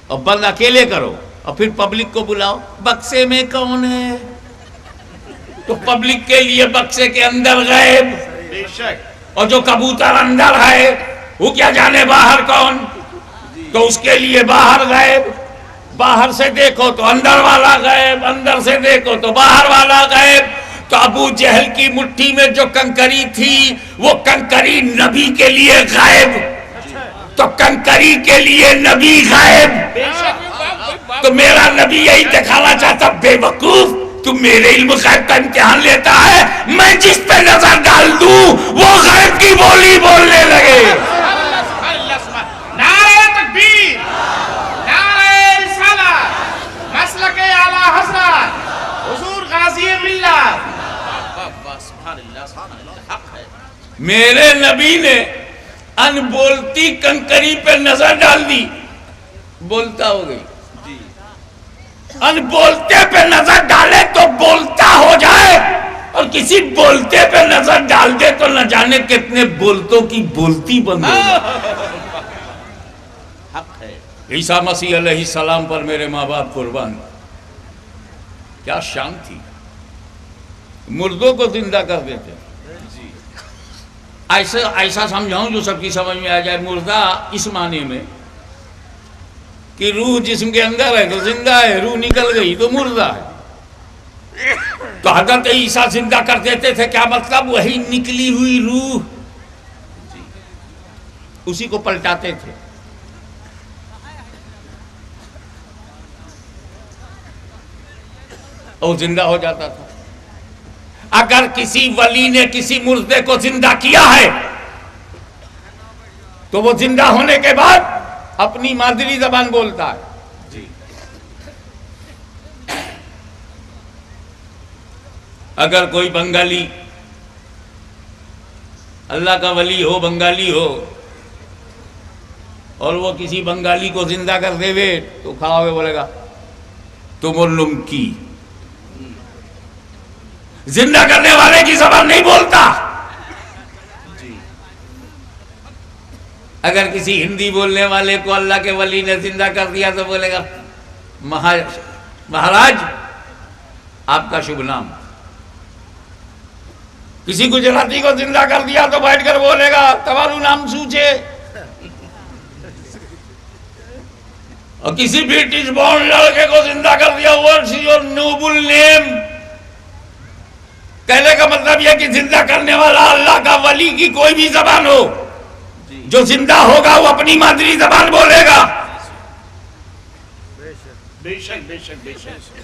اور بند اکیلے کرو اور پھر پبلک کو بلاؤ بکسے میں کون ہے، تو پبلک کے لیے بکسے کے اندر غیب. اور جو کبوتر اندر ہے وہ کیا جانے باہر کون، تو اس کے لیے باہر غیب. باہر سے دیکھو تو اندر والا غیب، اندر سے دیکھو تو باہر والا غیب. تو ابو جہل کی مٹھی میں جو کنکری تھی وہ کنکری نبی کے لیے غیب، تو کنکری کے لیے نبی غیب. تو میرا نبی یہی دکھانا چاہتا بے وقوف تو میرے علم غیب کا امتحان لیتا ہے، میں جس پہ نظر ڈال دوں وہ غیب کی بولی بولنے لگے. نعرہ تکبیر، نعرہ رسالت، مسلک اعلیٰ حضرت حضور غازی ملت. میرے نبی نے ان بولتی کنکری پہ نظر ڈال دی، بولتا ہو گئی. ان بولتے پہ نظر ڈالے تو بولتا ہو جائے، اور کسی بولتے پہ نظر ڈال دے تو نہ جانے کتنے بولتوں کی بولتی بند ہو جائے. عیسیٰ مسیح علیہ السلام پر میرے ماں باپ قربان، کیا شان تھی. مردوں کو زندہ کر دیتے. ایسا سمجھاؤں جو سب کی سمجھ میں آ جائے. مردہ اس معنی میں کہ روح جسم کے اندر ہے تو زندہ ہے، روح نکل گئی تو مردہ ہے. تو حضرت عیسیٰ زندہ کر دیتے تھے، کیا مطلب؟ وہی نکلی ہوئی روح اسی کو پلٹاتے تھے. اور زندہ ہو جاتا تھا. اگر کسی ولی نے کسی مردے کو زندہ کیا ہے تو وہ زندہ ہونے کے بعد اپنی مادری زبان بولتا ہے. اگر کوئی بنگالی اللہ کا ولی ہو، بنگالی ہو، اور وہ کسی بنگالی کو زندہ کر دے وے تو کھڑا ہوئے بولے گا تم علم کی. زندہ کرنے والے کی زبان نہیں بولتا. اگر کسی ہندی بولنے والے کو اللہ کے ولی نے زندہ کر دیا تو بولے گا مہاراج آپ کا شبھ نام. کسی گجراتی کو زندہ کر دیا تو بیٹھ کر بولے گا تمہارو نام سوچے. اور کسی برٹش بورن لڑکے کو زندہ کر دیا واٹس یور نوبل نیم. کہنے کا مطلب یہ کہ زندہ کرنے والا اللہ کا ولی کی کوئی بھی زبان ہو، جو زندہ ہوگا وہ اپنی مادری زبان بولے گا. بے شک بے شک بے شک.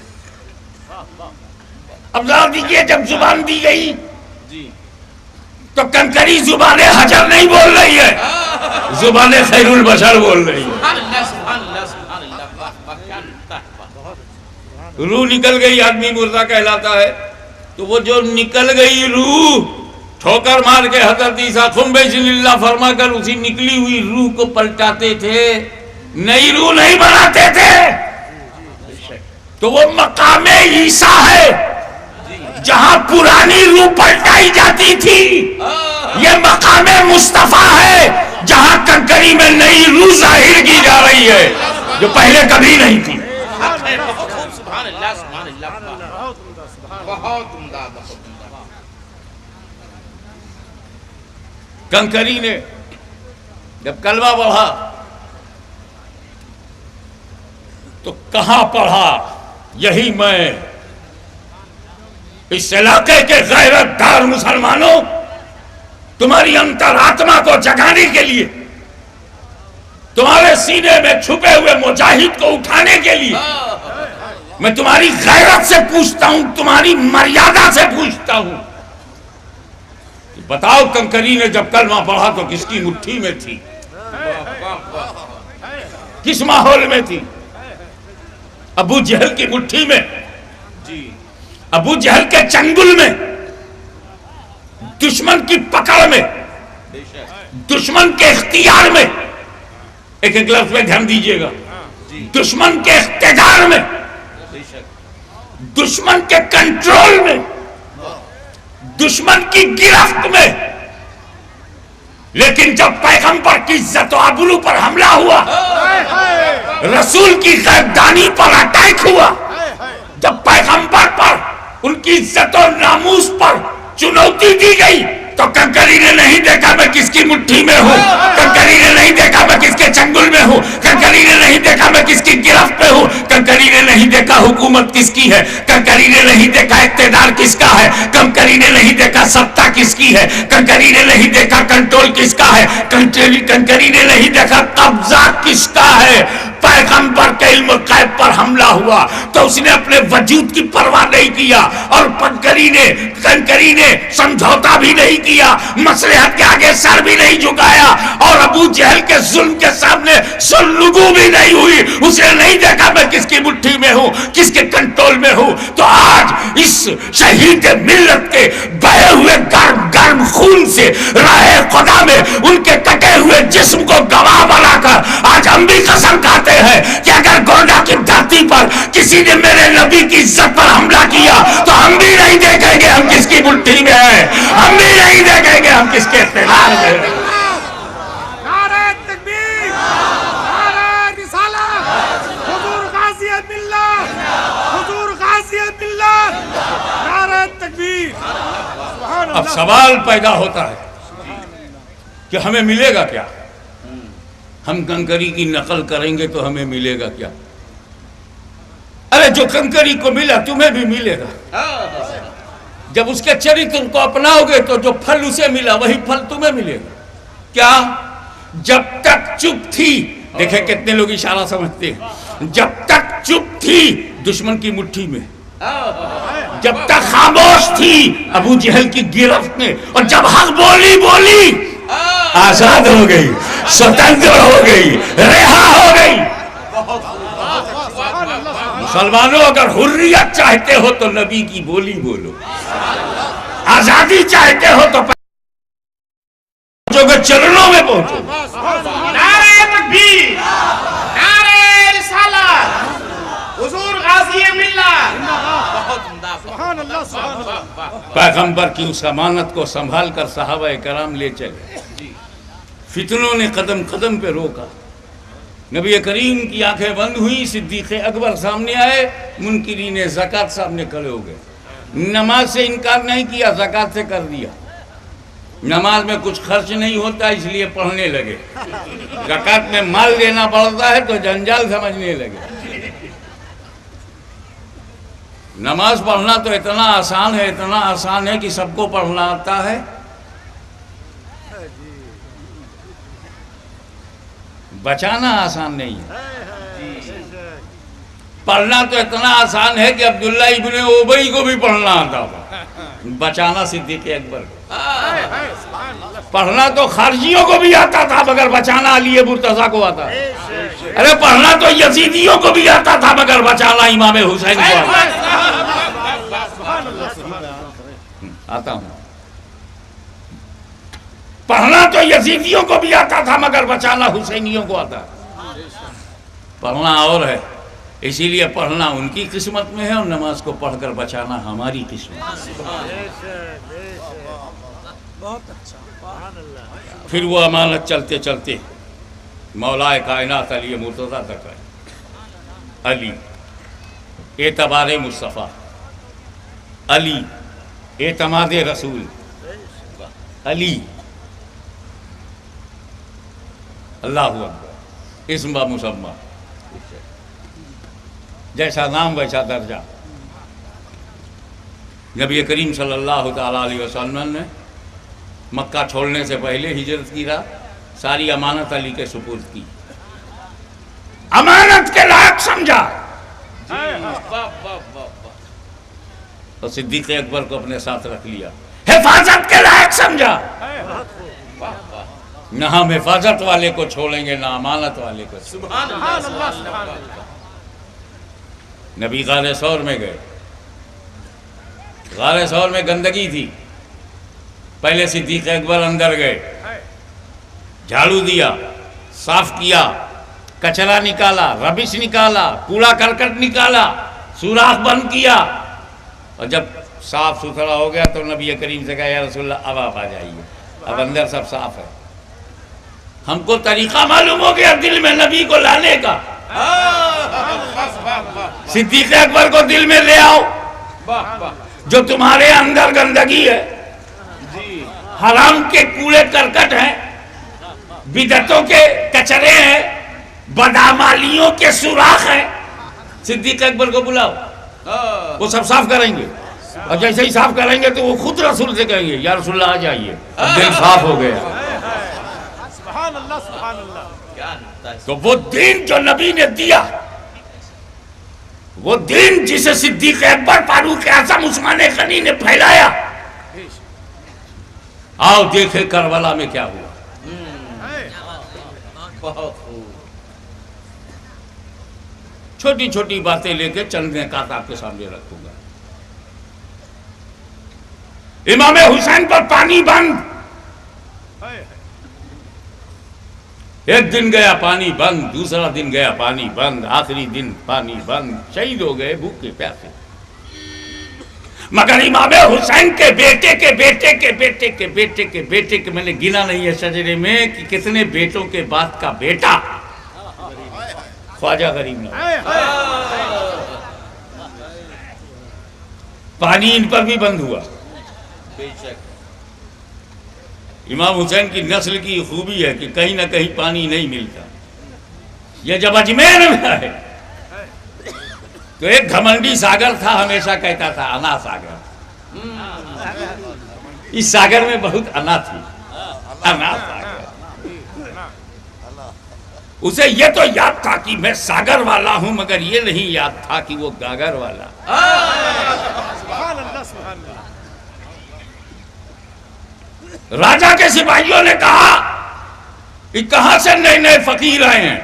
اب ذرا دیکھیے جب زبان دی گئی تو کنکری زبان حجر نہیں بول رہی ہے، زبان خیر البشر بول رہی ہے. روح نکل گئی آدمی مردہ کہلاتا ہے. تو وہ جو نکل گئی روح ٹھوکر مار کے حضرت عیسیٰ خم بِإِذْنِ اللہ فرما کر اسی نکلی ہوئی روح کو پلٹاتے تھے، نئی روح نہیں بناتے تھے. تو وہ مقام عیسیٰ ہے جہاں پرانی روح پلٹائی جاتی تھی. یہ مقام مصطفیٰ ہے جہاں کنکری میں نئی روح ظاہر کی جا رہی ہے جو پہلے کبھی نہیں تھی. سبحان اللہ سبحان اللہ. بہت عمدہ بہت عمدہ. کنکری نے جب کلمہ پڑھا تو کہاں پڑھا؟ یہی میں اس علاقے کے غیرت دار مسلمانوں، تمہاری انتر آتما کو جگانے کے لیے، تمہارے سینے میں چھپے ہوئے مجاہد کو اٹھانے کے لیے میں تمہاری غیرت سے پوچھتا ہوں، تمہاری مریادہ سے پوچھتا ہوں. بتاؤ کنکری نے جب کلمہ پڑھا تو کس کی مٹھی میں تھی؟ کس ماحول میں تھی؟ ابو جہل کی مٹھی میں، ابو جہل کے چنگل میں، دشمن کی پکڑ میں، دشمن کے اختیار میں. ایک ایک لفظ میں دھیان دیجئے گا. دشمن کے اقتدار میں، دشمن کے کنٹرول میں، دشمن کی گرفت میں. لیکن جب پیغمبر کی عزت و آبرو پر حملہ ہوا، رسول کی غیبدانی پر اٹیک ہوا، جب پیغمبر پر ان کی عزت و ناموس پر چنوتی دی گئی تو کنکری نے نہیں دیکھا میں کس کی مٹھی میں ہوں، کنکری نے نہیں دیکھا میں کس کے چنگل میں ہوں، کنکری نے نہیں دیکھا میں کس کی گرفت میں ہوں، کنکری نے نہیں دیکھا حکومت کس کی ہے، کنکری نے نہیں دیکھا اقتدار کس کا ہے، کنکری نے نہیں دیکھا سطح کس کی ہے، کنکری نے نہیں دیکھا کنٹرول کس کا ہے، کنکری نے نہیں دیکھا قبضہ کس کا ہے. پیغمبر کے علم غیب پر حملہ ہوا تو اس نے اپنے وجود کی پرواہ نہیں کیا، اور کنکری نے سمجھوتا بھی نہیں کیا، مصلحت کے آگے سر بھی نہیں جھکایا، اور ابو جہل کے ظلم کے سامنے سرنگو بھی نہیں ہوئی. اس نے نہیں دیکھا میں کس کی مٹھی میں ہوں، کس کے کنٹرول میں ہوں. تو آج اس شہید ملت کے بہے ہوئے گرم خون سے راہ خدا میں ان کے کٹے ہوئے جسم کو گواہ بنا کر آج ہم بھی قسم کھاتے ہیں کہ اگر گونڈا کی دھرتی پر کسی نے میرے نبی کی عزت پر حملہ کیا تو ہم بھی نہیں دیکھیں گے ہم کس کی مٹھی میں ہیں، ہم بھی نہیں دیکھیں گے ہم کس کے اقتدار میں ہیں. نعرہ تکبیر، نعرہ رسالت، حضور غازی ملت، حضور غازی ملت، نعرہ تکبیر. سبحان اب اللہ. سوال پیدا ہوتا ہے کہ ہمیں ملے گا کیا؟ ہم کنکری کی نقل کریں گے تو ہمیں ملے گا کیا؟ ارے جو کنکری کو ملا تمہیں بھی ملے گا. جب اس کے چریتر کو اپناؤ گے تو جو پھل اسے ملا وہی پھل تمہیں ملے گا. کیا؟ جب تک چپ تھی، دیکھیں کتنے لوگ اشارہ سمجھتے ہیں، جب تک چپ تھی دشمن کی مٹھی میں، جب تک خاموش تھی ابو جہل کی گرفت میں، اور جب حق بولی آزاد ہو گئی، سوتنتر ہو گئی، رہا ہو گئی۔ مسلمانوں اگر حریت چاہتے ہو تو نبی کی بولی بولو، آزادی چاہتے ہو تو جو کہ چرنوں میں پہنچو۔ نعرہ تکبیر، نعرہ رسالت، حضور غازی ملت۔ بہت عمدہ، سبحان اللہ سبحان اللہ۔ پیغمبر کی اس امانت کو سنبھال کر صحابہ کرام لے چلے۔ فتنوں نے قدم قدم پہ روکا، نبی کریم کی آنکھیں بند ہوئی، صدیق اکبر سامنے آئے، منکرین زکوٰۃ سامنے کھڑے ہو گئے۔ نماز سے انکار نہیں کیا، زکوٰۃ سے کر دیا۔ نماز میں کچھ خرچ نہیں ہوتا اس لیے پڑھنے لگے، زکوٰۃ میں مال دینا پڑتا ہے تو جنجال سمجھنے لگے۔ نماز پڑھنا تو اتنا آسان ہے، اتنا آسان ہے کہ سب کو پڑھنا آتا ہے۔ بچانا آسان نہیں ہے۔ پڑھنا تو اتنا آسان ہے کہ عبداللہ ابن ابی کو بھی پڑھنا آتا تھا، بچانا صدیق اکبر کو۔ پڑھنا تو خارجیوں کو بھی آتا تھا مگر بچانا علی مرتضیٰ کو آتا ہے۔ ارے پڑھنا تو یزیدیوں کو بھی آتا تھا مگر بچانا امام حسین کو آتا ہوں۔ پڑھنا تو یزیدیوں کو بھی آتا تھا مگر بچانا حسینیوں کو آتا ہے۔ پڑھنا اور ہے، اسی لیے پڑھنا ان کی قسمت میں ہے اور نماز کو پڑھ کر بچانا ہماری قسمت میں۔ پھر وہ امانت چلتے چلتے مولا کائنات علی مرتضیٰ تک ہے۔ علی اعتبار مصطفیٰ، علی اعتماد رسول، علی اللہ اکبر، اسم و مسمى، جیسا نام ویسا درجہ۔ نبی کریم صلی اللہ تعالیٰ علیہ وسلم نے مکہ چھوڑنے سے پہلے ہجرت کی رات ساری امانت علی کے سپرد کی، امانت کے لائق سمجھا، اور صدیق اکبر کو اپنے ساتھ رکھ لیا، حفاظت کے لائق سمجھا۔ نہ ہم حفاظت والے کو چھوڑیں گے نہ امانت والے کو۔ سبحان اللہ۔ نبی غار ثور میں گئے، غار ثور میں گندگی تھی، پہلے صدیق اکبر اندر گئے، جھاڑو دیا، صاف کیا، کچرا نکالا، ربش نکالا، کوڑا کرکٹ نکالا، سوراخ بند کیا، اور جب صاف ستھرا ہو گیا تو نبی کریم سے کہا یا رسول اللہ اب آپ آ جائیے، اب اندر سب صاف ہے۔ ہم کو طریقہ معلوم ہو گیا دل میں نبی کو لانے کا۔ صدیق اکبر کو دل میں لے آؤ، جو تمہارے اندر گندگی ہے، حرام کے کوڑے کرکٹ ہیں، بدعتوں کے کچرے ہیں، بدعمالیوں کے سوراخ ہیں، صدیق اکبر کو بلاؤ، وہ سب صاف کریں گے، اور جیسے ہی صاف کریں گے تو وہ خود رسول سے کہیں گے یا رسول اللہ آ جائیے، اب دل صاف ہو گیا۔ سبحان اللہ سبحان اللہ۔ تو وہ دین جو نبی نے دیا، وہ دین جسے صدیق اکبر، فاروق اعظم، عثمان غنی نے پھیلایا، آؤ دیکھے کربلا میں کیا ہوا۔ چھوٹی چھوٹی باتیں لے کے چند نکات آپ کے سامنے رکھوں گا۔ امام حسین پر پانی بند، ایک دن گیا پانی بند، دوسرا دن گیا پانی بند، آخری دن پانی بند، شہید ہو گئے بھوکے پیاسے۔ مگر امام حسین کے بیٹے کے بیٹے کے بیٹے کے بیٹے کے بیٹے کے، میں نے گنا نہیں ہے شجرے میں کہ کتنے بیٹوں کے بعد کا بیٹا خواجہ غریب نواز، پانی ان پر بھی بند ہوا۔ امام حسین کی نسل کی خوبی ہے کہ کہیں نہ کہیں پانی نہیں ملتا۔ یہ جب اجمیر میں آئے تو ایک گھمنڈی ساگر تھا، ہمیشہ کہتا تھا انا ساگر، اس ساگر میں بہت انا تھی، انا ساگر۔ اسے یہ تو یاد تھا کہ میں ساگر والا ہوں، مگر یہ نہیں یاد تھا کہ وہ گاگر والا۔ سبحان اللہ سبحان اللہ. راجا کے سپاہیوں نے کہا کہ کہاں سے نئے نئے فقیر آئے ہیں،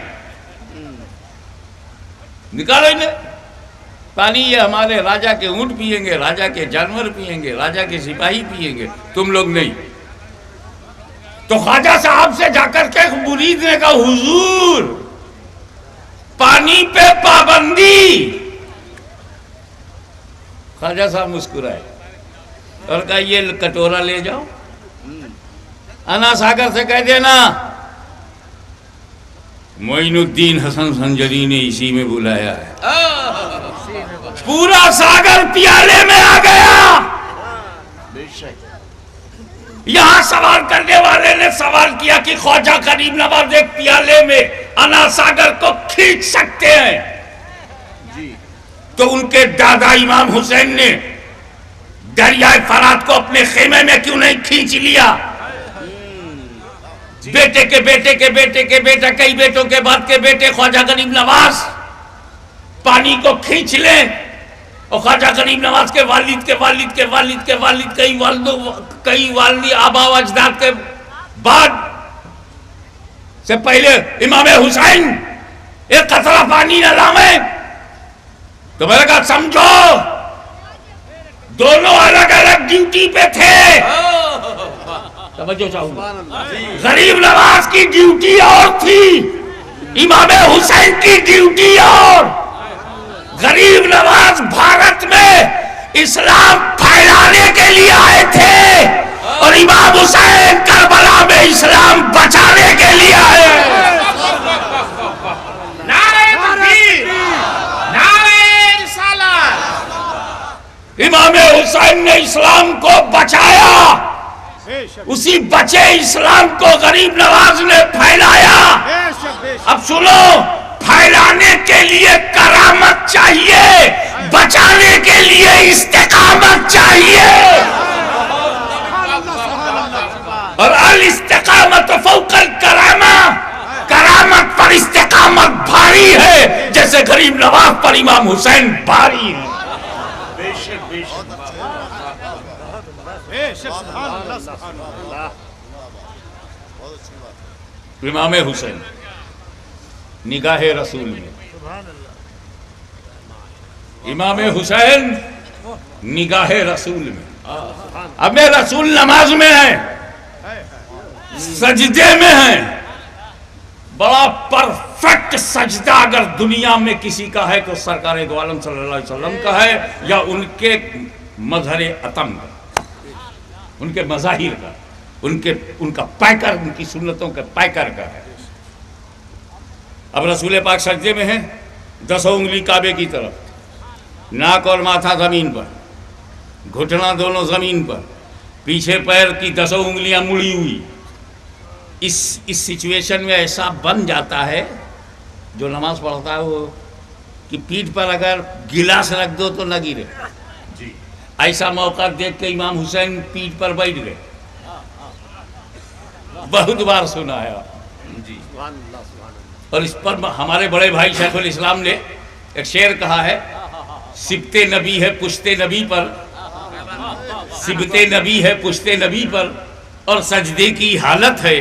نکالو انہیں. پانی یہ ہمارے راجا کے اونٹ پیئیں گے، راجا کے جانور پیئیں گے، راجا کے سپاہی پیئیں گے، تم لوگ نہیں. تو خواجہ صاحب سے جا کر کے مرید نے کہا حضور پانی پہ پابندی. خواجہ صاحب مسکرائے اور کہا یہ کٹورا لے جاؤ، انا ساگر سے کہہ دینا معین الدین حسن سنجری نے اسی میں بلایا ہے. پورا ساگر پیالے میں آ گیا. یہاں سوال کرنے والے نے سوال کیا کہ خواجہ غریب نواز ایک پیالے میں انا ساگر کو کھینچ سکتے ہیں؟ تو ان کے دادا امام حسین نے دریائے فرات کو اپنے خیمے میں کیوں نہیں کھینچ لیا؟ بیٹے کے بیٹے کے بیٹے کے بیٹا، کئی بیٹوں کے بعد کے بیٹے خواجہ غریب نواز پانی کو کھینچ لیں، اور خواجہ غریب نواز کے والد کے والد کے والد کے والد کئی والدی آبا و اجداد کے بعد سے پہلے امام حسین ایک قطرہ پانی نہ لائیں. تو میں نے کہا سمجھو دونوں الگ الگ ڈیوٹی پہ تھے. توجہ چاہوں گا، غریب نواز کی ڈیوٹی اور تھی، امام حسین کی ڈیوٹی اور. غریب نواز بھارت میں اسلام پھیلانے کے لیے آئے تھے اور امام حسین کربلا میں اسلام بچانے کے لیے آئے. نعرہ تکبیر، نعرہ رسالت. امام حسین نے اسلام کو بچایا، بے شک اسی بچے اسلام کو غریب نواز نے پھیلایا. بے شک بے شک. اب سنو، پھیلانے کے لیے کرامت چاہیے، بچانے کے لیے استقامت چاہیے. اور الاستقامت فوق الکرامہ، کرامت پر استقامت بھاری ہے جیسے غریب نواز پر امام حسین بھاری ہے. بے شک سبحان اللہ سبحان اللہ. امام حسین نگاہ رسول میں، امام حسین نگاہ رسول میں. اب میں رسول نماز میں ہیں، سجدے میں ہیں. بڑا پرفیکٹ سجدہ اگر دنیا میں کسی کا ہے تو سرکار دو عالم صلی اللہ علیہ وسلم کا ہے، یا ان کے مظہر اتم کا، ان کے مظاہر کا، ان کا پیکر، ان کی سنتوں کے پیکر کا ہے. اب رسول پاک سجدے میں ہیں، 10 انگلی کعبے کی طرف، ناک اور ماتھا زمین پر، گھٹنا دونوں زمین پر، پیچھے پیر کی 10 انگلیاں مڑی ہوئی. اس سچویشن میں ایسا بن جاتا ہے، جو نماز پڑھتا ہے وہ کہ پیٹھ پر اگر گلاس رکھ دو تو نہ گرے. ایسا موقع دیکھ کے امام حسین پیٹھ پر بیٹھ گئے. بہت بار سنا ہے. اور اس پر ہمارے بڑے بھائی شیخ الاسلام نے ایک شعر کہا ہے، سبت نبی ہے پشت نبی پر، سبت نبی ہے پشت نبی پر، اور سجدے کی حالت ہے،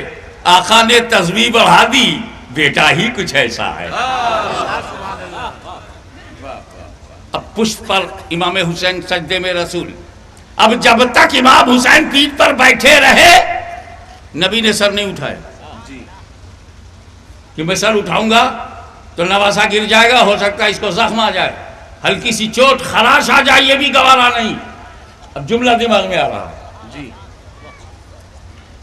آقا نے تسبیح بڑھا دی، بیٹا ہی کچھ ایسا ہے. اب پشت پر امام حسین سجدے میں رسول. اب جب تک امام حسین پیٹھ پر بیٹھے رہے، نبی نے سر نہیں اٹھایا کہ میں سر اٹھاؤں گا تو نواسا گر جائے گا، ہو سکتا ہے اس کو زخم آ جائے، ہلکی سی چوٹ خراش آ جائے، یہ بھی گوارا نہیں. اب جملہ دماغ میں آ رہا ہے.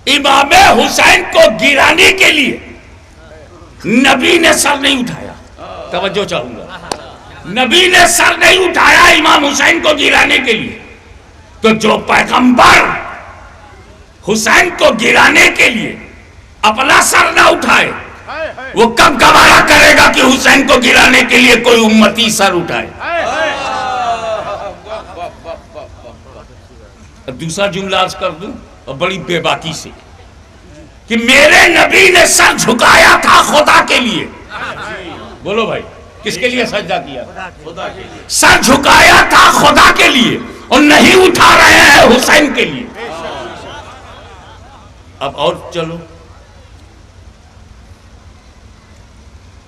امام حسین کو گرانے کے لیے نبی نے سر نہیں اٹھایا. توجہ چاہوں گا، نبی نے سر نہیں اٹھایا امام حسین کو گرانے کے لیے. تو جو پیغمبر حسین کو گرانے کے لیے اپنا سر نہ اٹھائے، وہ کب گوارا کرے گا کہ حسین کو گرانے کے لیے کوئی امتی سر اٹھائے؟ دوسرا جملہ عرض کر دوں اور بڑی بے باکی سے، کہ میرے نبی نے سر جھکایا تھا خدا کے لیے. بولو بھائی کس کے لیے سجدہ کیا؟ سر جھکایا تھا خدا کے لیے اور نہیں اٹھا رہے ہیں حسین کے لیے. اب اور چلو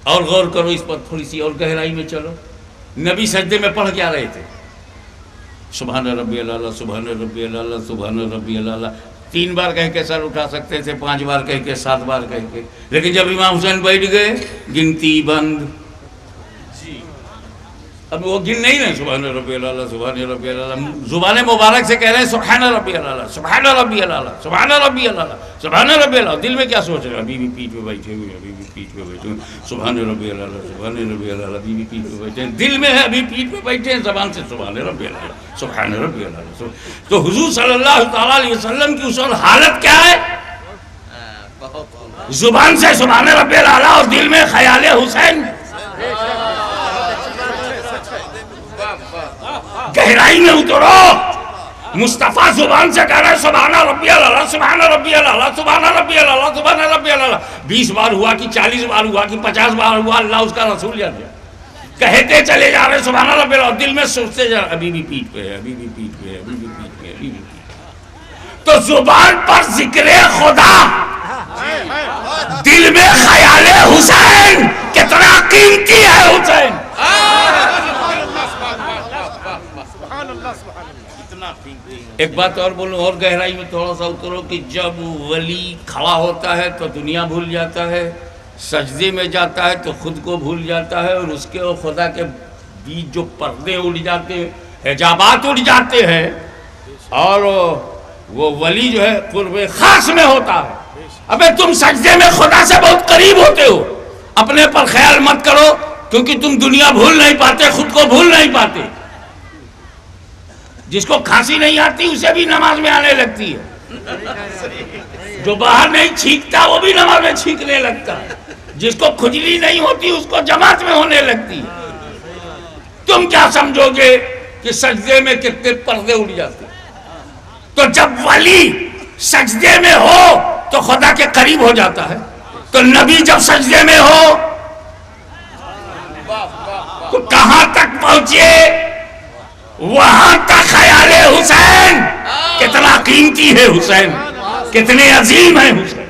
اور غور کرو اس پر تھوڑی سی اور گہرائی میں چلو. نبی سجدے میں پڑھ کیا رہے تھے؟ سبحان ربی اللہ، سبحان ربی اللہ، سبحان ربی اللہ. 3 بار کہہ کے سر اٹھا سکتے تھے، 5 بار کہہ کے، 7 بار کہہ کے. لیکن جب امام حسین بیٹھ گئے گنتی بند. اب وہ گن نہیں رہے سبحان ربی اللہ، سبحان ربی اللہ. زبان مبارک سے کہہ رہے ہیں سبحان ربی اللہ، سبحان ربی اللہ، سبحان ربی اللہ، سبحان ربی اللہ. دل میں کیا سوچ رہے ہیں؟ ابھی بھی پیٹھ پہ بیٹھے ہوئے، ابھی بھی پیٹھ پہ بیٹھے ہوئے. سبحان ربی اللہ، سبحان ربی اللہ، ابھی بھی پیٹھ پہ بیٹھے ہیں. دل میں ہے ابھی پیٹھ پہ بیٹھے ہیں، زبان سے سبحان ربی اللہ، سبحان ربی اللہ. تو حضور صلی اللہ تعالیٰ علیہ وسلم کی اس وقت حالت کیا ہے؟ زبان سے سبحان ربی اللہ اور دل میں خیال حسین. گہرائی میں اترو. مصطفیٰ زبان سے کہہ رہے سبحان ربی اللہ، سبحان ربی اللہ، سبحان ربی اللہ، سبحان ربی اللہ. 20 بار ہوا کہ 40 بار ہوا کہ 50 بار ہوا، اللہ اس کا رسول جان گیا. کہتے چلے جا رہے سبحان ربی اللہ، دل میں سوچتے جا رہے ابھی بھی پیٹھ پہ ہے، ابھی بھی پیٹھ پہ ہے، ابھی بھی پیٹھ پہ ہے، ابھی بھی پیٹھ پہ. تو زبان پر ذکر خدا، دل میں خیال حسین. کتنا قیمتی ہے حسین. ایک بات اور بولوں اور گہرائی میں تھوڑا سا اترو کہ جب ولی کھڑا ہوتا ہے تو دنیا بھول جاتا ہے، سجدے میں جاتا ہے تو خود کو بھول جاتا ہے، اور اس کے اور خدا کے بیچ جو پردے اڑ جاتے ہیں، حجابات اڑ جاتے ہیں، اور وہ ولی جو ہے قرب خاص میں ہوتا ہے. ابے تم سجدے میں خدا سے بہت قریب ہوتے ہو، اپنے پر خیال مت کرو، کیونکہ تم دنیا بھول نہیں پاتے، خود کو بھول نہیں پاتے. جس کو کھانسی نہیں آتی اسے بھی نماز میں آنے لگتی ہے، جو باہر نہیں چھینکتا وہ بھی نماز میں چھینکنے لگتا ہے، جس کو کھجلی نہیں ہوتی اس کو جماعت میں ہونے لگتی ہے. تم کیا سمجھو گے کہ سجدے میں کتنے پردے اڑ جاتے. تو جب ولی سجدے میں ہو تو خدا کے قریب ہو جاتا ہے. تو نبی جب سجدے میں ہو تو کہاں تک پہنچے؟ وہاں تک خیال حسین. کتنا قیمتی ہے حسین، کتنے عظیم ہے حسین.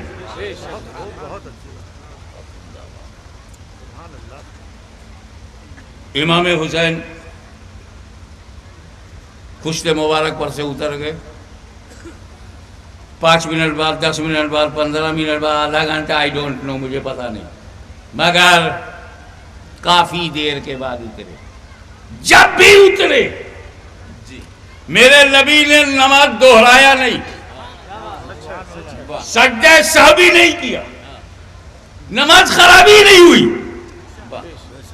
امام حسین پشت مبارک پر سے اتر گئے. 5 منٹ بعد، 10 منٹ بعد، 15 منٹ بعد، آدھا گھنٹہ، آئی ڈونٹ نو، مجھے پتا نہیں، مگر کافی دیر کے بعد اترے. جب بھی اترے میرے نبی نے نماز دہرایا نہیں، سجدہ سہوی نہیں کیا، نماز خرابی نہیں ہوئی.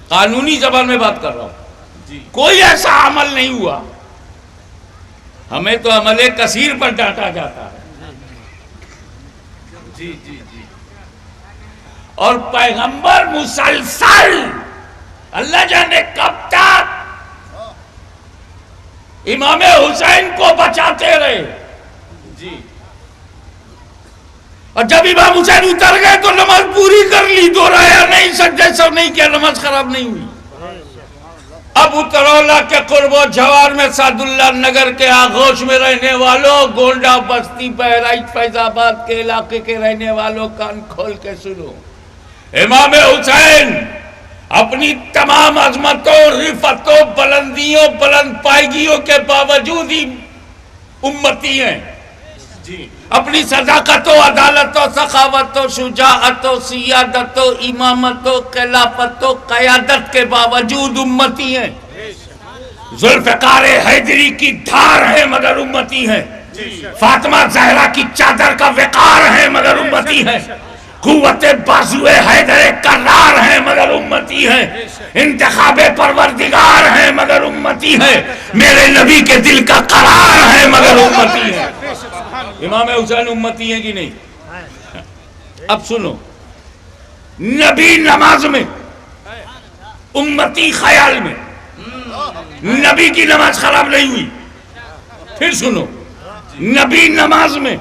قانونی زبان میں بات کر رہا ہوں، کوئی ایسا عمل نہیں ہوا. ہمیں تو عمل کثیر پر ڈانٹا جاتا ہے. اور پیغمبر مسلسل اللہ جانے کب تک امام حسین کو بچاتے رہے. اور جب امام حسین اتر گئے تو نماز پوری کر لی، دوہرایا نہیں، سجدہ سہو نہیں کیا، نماز خراب نہیں ہوئی. اب اترولہ کے قرب و جوار میں سعد اللہ نگر کے آغوش میں رہنے والوں، گونڈا بستی بہرائچ فیض آباد کے علاقے کے رہنے والوں، کان کھول کے سنو. امام حسین اپنی تمام عظمتوں، رفتوں، بلندیوں، بلند پائیگیوں کے باوجود ہی امتی ہیں. اپنی صداقت و عدالت و سخاوت و شجاعت و سیادت و امامت و خلافت و قیادت کے باوجود امتی ہیں. ذوالفقار حیدری کی دھار ہے مگر امتی ہیں. فاطمہ زہرا کی چادر کا وقار ہے مگر امتی ہیں. قوت بازوئے حیدر کرار ہیں مگر امتی ہیں. انتخاب پروردگار ہیں مگر امتی ہیں. میرے نبی کے دل کا قرار ہے مگر امتی ہیں. امام حسین امتی ہیں کہ نہیں؟ اب سنو، نبی نماز میں، امتی خیال میں. نبی کی نماز خراب نہیں ہوئی. پھر سنو، نبی نماز میں،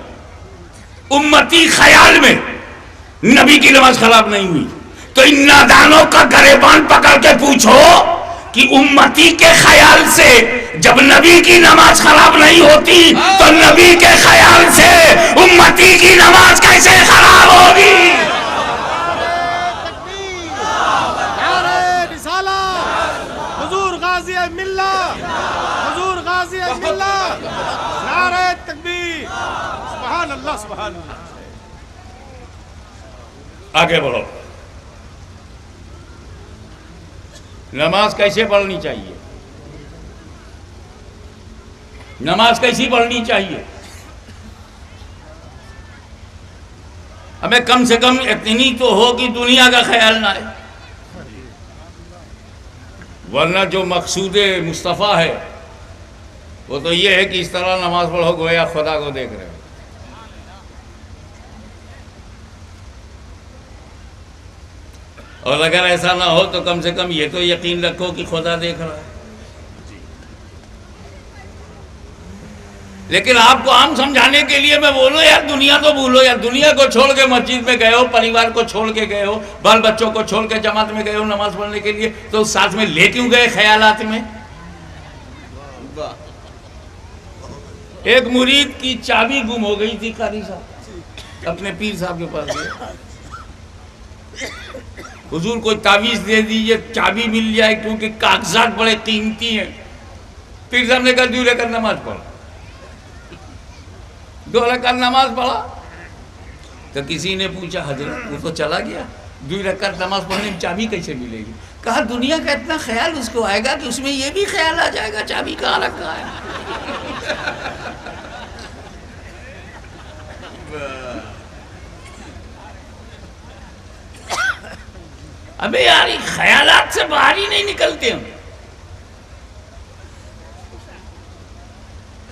امتی خیال میں، نبی کی نماز خراب نہیں ہوئی. تو ان نادانوں کا گریبان پکڑ کے پوچھو کہ امتی کے خیال سے جب نبی کی نماز خراب نہیں ہوتی تو نبی کے خیال سے امتی کی نماز کیسے خراب ہوگی؟ نعرہ رسالت، حضور غازی ملت، حضور غازی ملت، نعرہ تکبیر، سبحان اللہ سبحان اللہ۔ آگے بڑھو۔ نماز کیسے پڑھنی چاہیے؟ نماز کیسی پڑھنی چاہیے؟ ہمیں کم سے کم اتنی تو ہو کہ دنیا کا خیال نہ آئے، ورنہ جو مقصود مصطفیٰ ہے وہ تو یہ ہے کہ اس طرح نماز پڑھو گویا خدا کو دیکھ رہے ہو۔ اور اگر ایسا نہ ہو تو کم سے کم یہ تو یقین رکھو کہ خدا دیکھ رہا ہے۔ لیکن آپ کو عام سمجھانے کے لیے میں بولوں یار دنیا تو بھولو، یار دنیا کو چھوڑ کے مسجد میں گئے ہو، پریوار کو چھوڑ کے گئے ہو، بال بچوں کو چھوڑ کے جماعت میں گئے ہو نماز پڑھنے کے لیے، تو ساتھ میں لے کیوں گئے خیالات میں؟ ایک مرید کی چابی گم ہو گئی تھی، قاری صاحب اپنے پیر صاحب کے پاس گئے، حضور کوئی تعویذ دے دیجئے چابی مل جائے کیونکہ کاغذات بڑے قیمتی ہیں۔ پیر صاحب نے کہا 2 رکعت نماز پڑھا، 2 رکعت نماز پڑھا تو کسی نے پوچھا حضرت وہ تو چلا گیا، 2 رکعت نماز پڑھنے میں چابی کیسے ملے گی؟ کہا دنیا کا اتنا خیال اس کو آئے گا کہ اس میں یہ بھی خیال آ جائے گا چابی کہاں رکھا ہے۔ ابے یار خیالات سے باہر ہی نہیں نکلتے ہم۔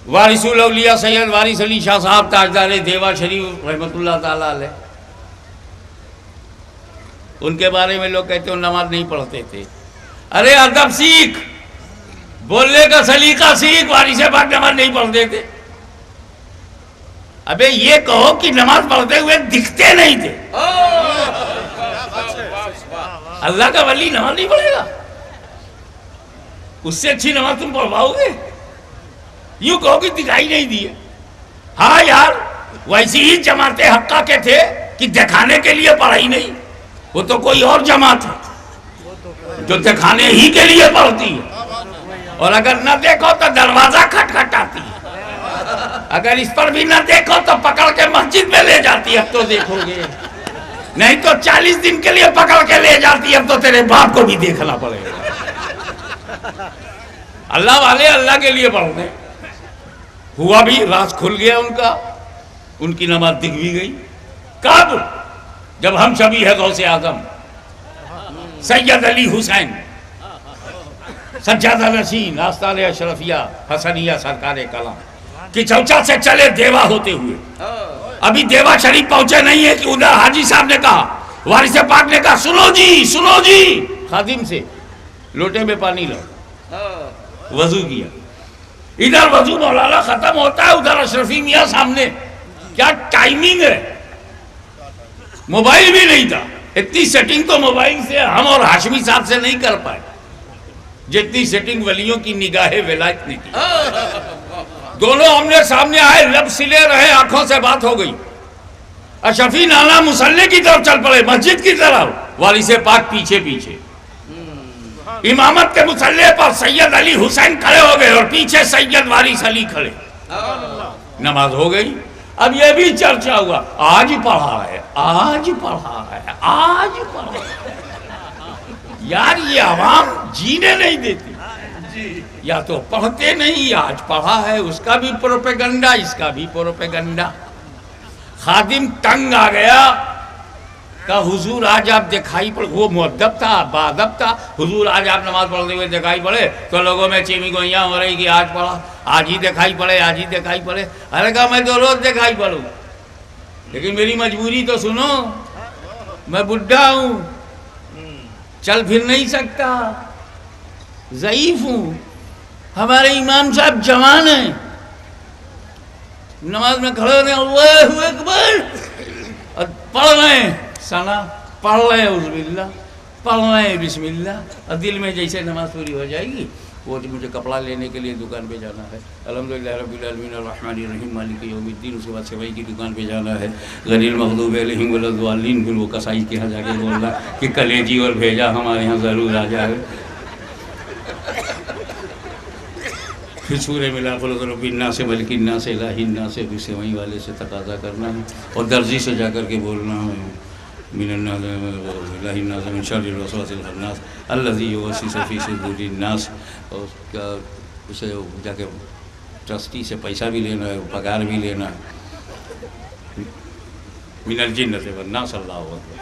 وارث الاولیاء سید وارث علی شاہ صاحب تاجدار دیوا شریف رحمۃ اللہ تعالی علیہ، ان کے بارے میں لوگ کہتے ہیں نماز نہیں پڑھتے تھے۔ ارے ادب سیکھ، بولنے کا سلیقہ سیکھ، وارث پاک نماز نہیں پڑھتے تھے۔ ابے یہ کہو کہ نماز پڑھتے ہوئے دکھتے نہیں تھے۔ اللہ کا ولی نماز نہیں پڑھے گا؟ اس سے اچھی نماز تم پڑھواؤ گے؟ یوں کہو کہ دکھائی نہیں دی ہے۔ ہاں یار ویسی ہی جماعت حقہ کے تھے کہ دکھانے کے لیے پڑھائی نہیں، وہ تو کوئی اور جماعت ہے جو دکھانے ہی کے لیے پڑھتی ہے، اور اگر نہ دیکھو تو دروازہ کھٹکھٹاتی ہے، اگر اس پر بھی نہ دیکھو تو پکڑ کے مسجد میں لے جاتی ہے، اب تو دیکھو گے، نہیں تو 40 دن کے لیے پکڑ کے لے جاتی ہے، اب تو تیرے باپ کو بھی دیکھنا پڑے گا۔ اللہ والے اللہ کے لیے پڑھتے ہوا بھی راز کھل گیا ان کا، ان کی نماز دکھ بھی گئی۔ کب؟ جب ہم شبیہ ہے غوث اعظم سید علی حسین سجادہ نشین آستان اشرفیہ حسنیہ سرکار کلام کی چوچا سے چلے دیوا ہوتے ہوئے، ابھی دیوا شریف پہنچے نہیں ہے کہ ادھر حاجی صاحب نے کہا، وارث پاک نے کہا سنو جی سنو جی، خادم سے لوٹے میں پانی لاؤ، وضو کیا، ادھر وضو مولانا ختم ہوتا ہے، ادھر اشرفی میاں سامنے، کیا ٹائمنگ ہے، موبائل بھی نہیں تھا، اتنی سیٹنگ تو موبائل سے ہم اور ہاشمی صاحب سے نہیں کر پائے جتنی سیٹنگ ولیوں کی نگاہ ولایت نے کی۔ دونوں ہمنے سامنے آئے، لب سلے رہے، آنکھوں سے بات ہو گئی، اشرفی نانا مصلی کی طرف چل پڑے، مسجد کی طرف، وارث پاک پیچھے پیچھے، امامت کے مصلی پر سید علی حسین کھڑے ہو گئے اور پیچھے سید وارث علی کھڑے، نماز ہو گئی۔ اب یہ بھی چرچا ہوا، آج پڑھا ہے، آج پڑھا ہے، آج پڑھا ہے۔ یار یہ عوام جینے نہیں دیتی، یا تو پڑھتے نہیں یا آج پڑھا ہے، اس کا بھی پروپیگنڈا اس کا بھی پروپیگنڈا۔ خادم تنگ آ گیا، کہا حضور آج آپ دکھائی پڑے، وہ مؤدب تھا باادب تھا، حضور آج آپ نماز پڑھتے ہوئے دکھائی پڑے، تو لوگوں میں چیمی گوئیاں ہو رہی کہ آج پڑھا، آج ہی دکھائی پڑے، آج ہی دکھائی پڑے۔ ارے کہا میں تو روز دکھائی پڑوں، لیکن میری مجبوری تو سنو، میں بڈھا ہوں، چل پھر نہیں سکتا، ضعیف ہوں، ہمارے امام صاحب جوان ہیں، نماز میں کھڑے ہونے اللہ اکبر اور پڑھ رہے ہیں، سنا پڑھ لیں اعوذ باللہ، پڑھ لیں بسم اللہ، اور دل میں جیسے نماز پوری ہو جائے گی. وہ مجھے کپڑا لینے کے لیے دکان پہ جانا ہے، الحمدللہ رب العالمین الرحمن الرحیم مالک یوم الدین. اس کے بعد سوائی کی دکان پہ جانا ہے، غیر المغضوب علیہم ولا الضالین. پھر وہ کسائی کے یہاں جا کے بولنا کہ کلیجی اور بھیجا ہمارے یہاں ضرور آ جائے. پھر سورہ ملا قل رب الناس ملک الناس الہ الناس، پھر سوائی والے سے تقاضا کرنا ہے اور درزی سے جا کر کے بولنا ہے من الناس الہ الناس من شر الوسواس الخناس الذی یوسوس فی صدور الناس. اور اس کا اسے جا کے ٹرسٹی سے پیسہ بھی لینا ہے، پگار بھی لینا ہے. من الجنۃ والناس. اللہ اکبر.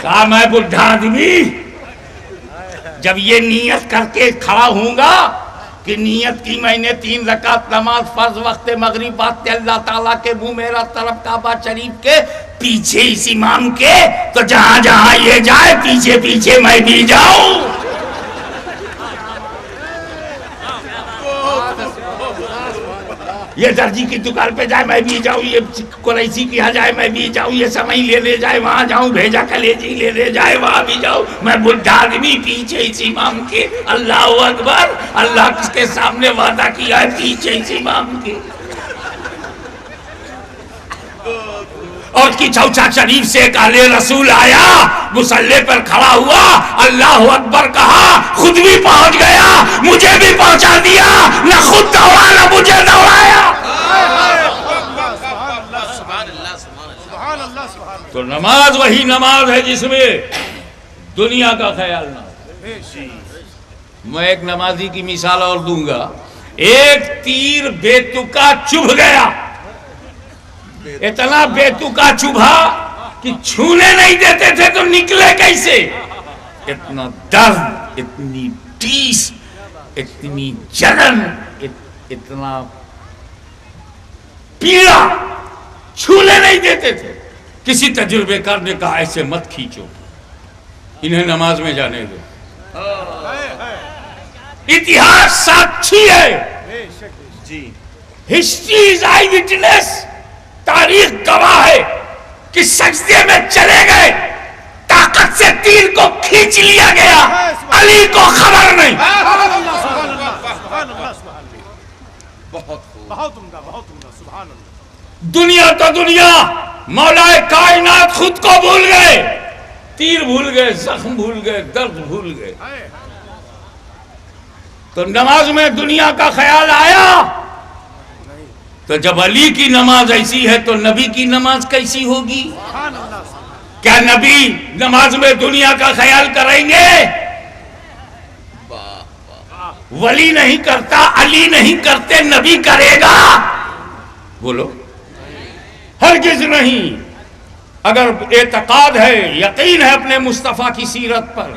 کہا میں بڈھا آدمی جب یہ نیت کر کے کھڑا ہوں گا کہ نیت کی میں نے 3 رکعت نماز فرض وقت مغرب بعد اللہ تعالیٰ کے منہ میرا طرف کعبہ شریف کے پیچھے اس امام کے، تو جہاں جہاں یہ جائے پیچھے پیچھے میں بھی جاؤں. یہ درجی کی دکان پہ جائے میں بھی جاؤں، یہ قریشی کے یہاں جائے میں بھی جاؤں، یہ سمئی لے جائے وہاں جاؤں، بھیجا کلیجی لے جائے وہاں بھی جاؤں. میں بڈھا آدمی پیچھے اس امام کے. اللہ اکبر. اللہ کس کے سامنے وعدہ کیا ہے؟ پیچھے اس امام کے. اور کی چوچا شریف سے ایک اہل رسول آیا، مصلی پر کھڑا ہوا، اللہ اکبر کہا، خود بھی پہنچ گیا، مجھے بھی پہنچا دیا، نہ خود دوڑا نہ مجھے دوڑایا. تو نماز وہی نماز ہے جس میں دنیا کا خیال نہ ہو. میں ایک نمازی کی مثال اور دوں گا. ایک تیر بیتکا چبھ گیا، اتنا بیتکا چبھا کہ چھونے نہیں دیتے تھے تو نکلے کیسے. اتنا درد، اتنی ٹیس، اتنی جلن، اتنا پیڑا، چھونے نہیں دیتے تھے. کسی تجربے کار نے کہا ایسے مت کھینچو، انہیں نماز میں جانے دو. اتہاس ساکھی ہے، ہسٹری از آئی وٹنس. تاریخ گواہ ہے کہ سجدے میں چلے گئے، طاقت سے تیر کو کھینچ لیا گیا، علی کو خبر نہیں. دنیا تو دنیا، مولا کائنات خود کو بھول گئے، تیر بھول گئے، زخم بھول گئے، درد بھول گئے. تو نماز میں دنیا کا خیال آیا. تو جب علی کی نماز ایسی ہے تو نبی کی نماز کیسی ہوگی؟ کیا نبی نماز میں دنیا کا خیال کریں گے؟ ولی نہیں کرتا، علی نہیں کرتے، نبی کرے گا؟ بولو ہرگز نہیں. اگر اعتقاد ہے، یقین ہے اپنے مصطفیٰ کی سیرت پر،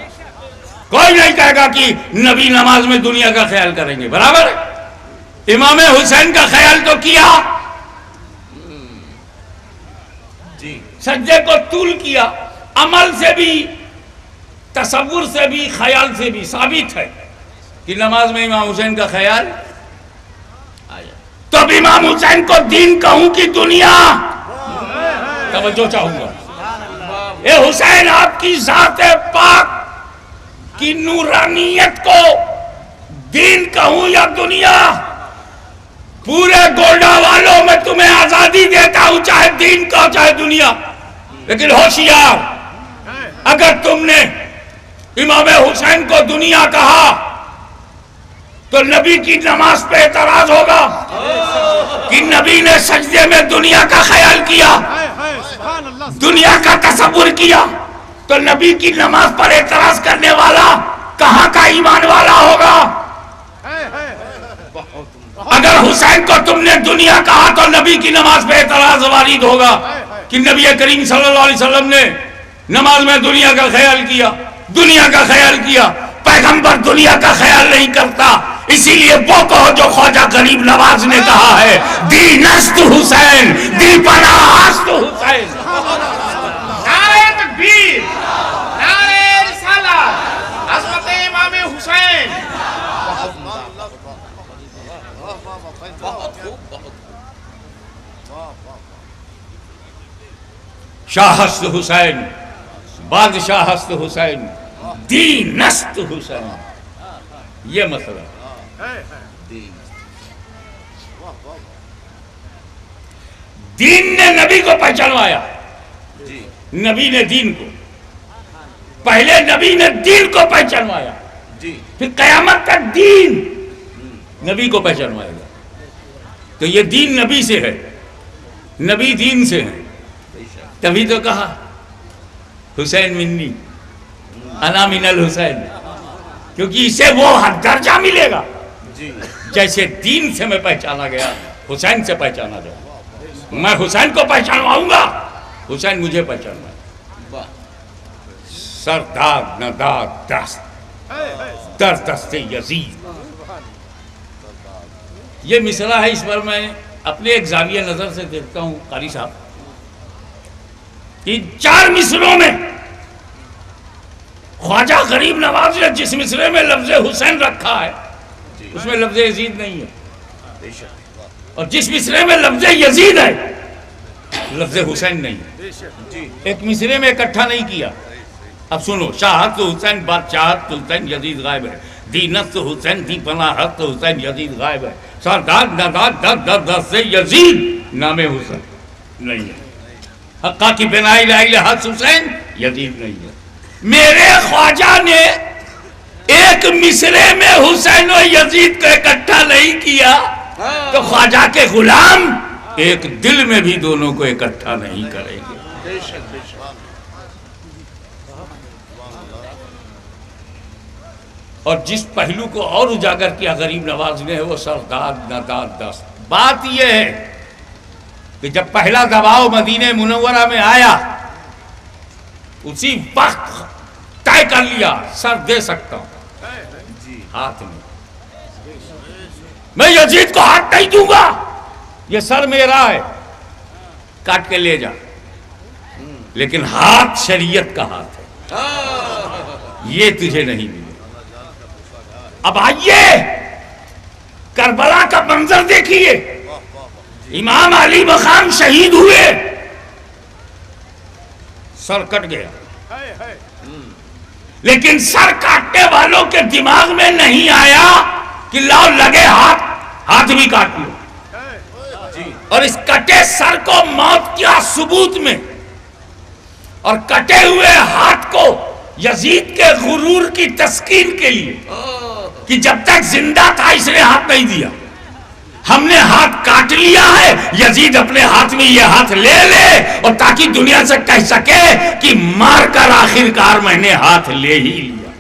کوئی نہیں کہے گا کہ نبی نماز میں دنیا کا خیال کریں گے. برابر ہے. امام حسین کا خیال تو کیا، سجدے کو طول کیا. عمل سے بھی، تصور سے بھی، خیال سے بھی ثابت ہے کہ نماز میں امام حسین کا خیال آیا. تو اب امام حسین کو دین کہوں کہ دنیا؟ توجہ چاہوں گا. اے حسین، آپ کی ذات پاک کی نورانیت کو دین کہوں یا دنیا؟ پورے گولڈا والوں میں تمہیں آزادی دیتا ہوں، چاہے دین کا چاہے دنیا. لیکن ہوشیار، اگر تم نے امام حسین کو دنیا کہا تو نبی کی نماز پہ اعتراض ہوگا کہ نبی نے سجدے میں دنیا کا خیال کیا، دنیا کا تصور کیا. تو نبی کی نماز پر اعتراض کرنے والا کہاں کا ایمان والا ہوگا؟ اگر حسین کو تم نے دنیا کہا تو نبی کی نماز پہ اعتراض وارد ہوگا کہ نبی کریم صلی اللہ علیہ وسلم نے نماز میں دنیا کا خیال کیا، دنیا کا خیال کیا. پیغمبر دنیا کا خیال نہیں کرتا، اسی لیے وہ کہو جو خواجہ غریب نواز نے کہا ہے، دی نست حسین، دی پناہ است حسین. نعرہ تکبیر، نعرہ رسالت، عظمت امام حسین. شاہ ہست حسین، بادشاہ ہست حسین، دین است حسین، یہ مسئلہ۔ دین نے نبی کو پہچانوایا، نبی نے دین کو، پہلے نبی نے دین کو پہچانوایا، پھر قیامت تک دین نبی کو پہچانوائے گا۔ تو یہ دین نبی سے ہے، نبی دین سے ہے، تبھی تو کہا حسین منی انا من الحسین، کیونکہ اسے وہ درجہ ملے گا جیسے دین سے میں پہچانا گیا، حسین سے پہچانا گیا۔ میں حسین کو پہچانواؤں گا، حسین مجھے پہچانوائے۔ سردار ندار دست در دست یزید، یہ مصرع ہے۔ اس پر میں اپنے ایک زاویہ نظر سے دیکھتا ہوں قاری صاحب، ان 4 مصرعوں میں خواجہ غریب نواز نے جس مصرعے میں لفظ حسین رکھا ہے اس میں لفظ یزید نہیں ہے، اور جس مصرعے میں لفظ یزید ہے لفظ حسین نہیں ہے۔ ایک مصرعے میں اکٹھا نہیں کیا۔ اب سنو، شاہت حسین بادشاہت حسین یزید غائب ہے، دینت حسین دی پناہت حسین یزید غائب ہے، سردار نداد در در در سے یزید نام حسین نہیں ہے، حقا کی بنائی لائل حس حسین یزید نہیں ہے۔ میرے خواجہ نے ایک مصرعے میں حسین و یزید کو اکٹھا نہیں کیا تو خواجہ کے غلام ایک دل میں بھی دونوں کو اکٹھا نہیں کریں گے۔ اور جس پہلو کو اور اجاگر کیا غریب نواز نے وہ سردار نداد دست۔ بات یہ ہے کہ جب پہلا دباؤ مدینہ منورہ میں آیا اسی وقت طے کر لیا سر دے سکتا ہوں ہاتھ میں، میں یزید کو ہاتھ نہیں دوں گا، یہ سر میرا ہے، کاٹ کے لے جا، لیکن ہاتھ شریعت کا ہاتھ ہے، یہ تجھے نہیں ملے۔ اب آئیے کربلا کا منظر دیکھیے، امام علی مقام شہید ہوئے، سر کٹ گیا، لیکن سر کاٹنے والوں کے دماغ میں نہیں آیا کہ لاؤ لگے ہاتھ بھی کاٹ لو، اور اس کٹے سر کو موت کیا ثبوت میں، اور کٹے ہوئے ہاتھ کو یزید کے غرور کی تسکین کے لیے کہ جب تک زندہ تھا اس نے ہاتھ نہیں دیا، ہم نے ہاتھ کاٹ لیا ہے، یزید اپنے ہاتھ میں یہ ہاتھ لے لے، اور تاکہ دنیا سے کہہ سکے کہ مار کر آخر کار میں نے ہاتھ لے ہی لیا۔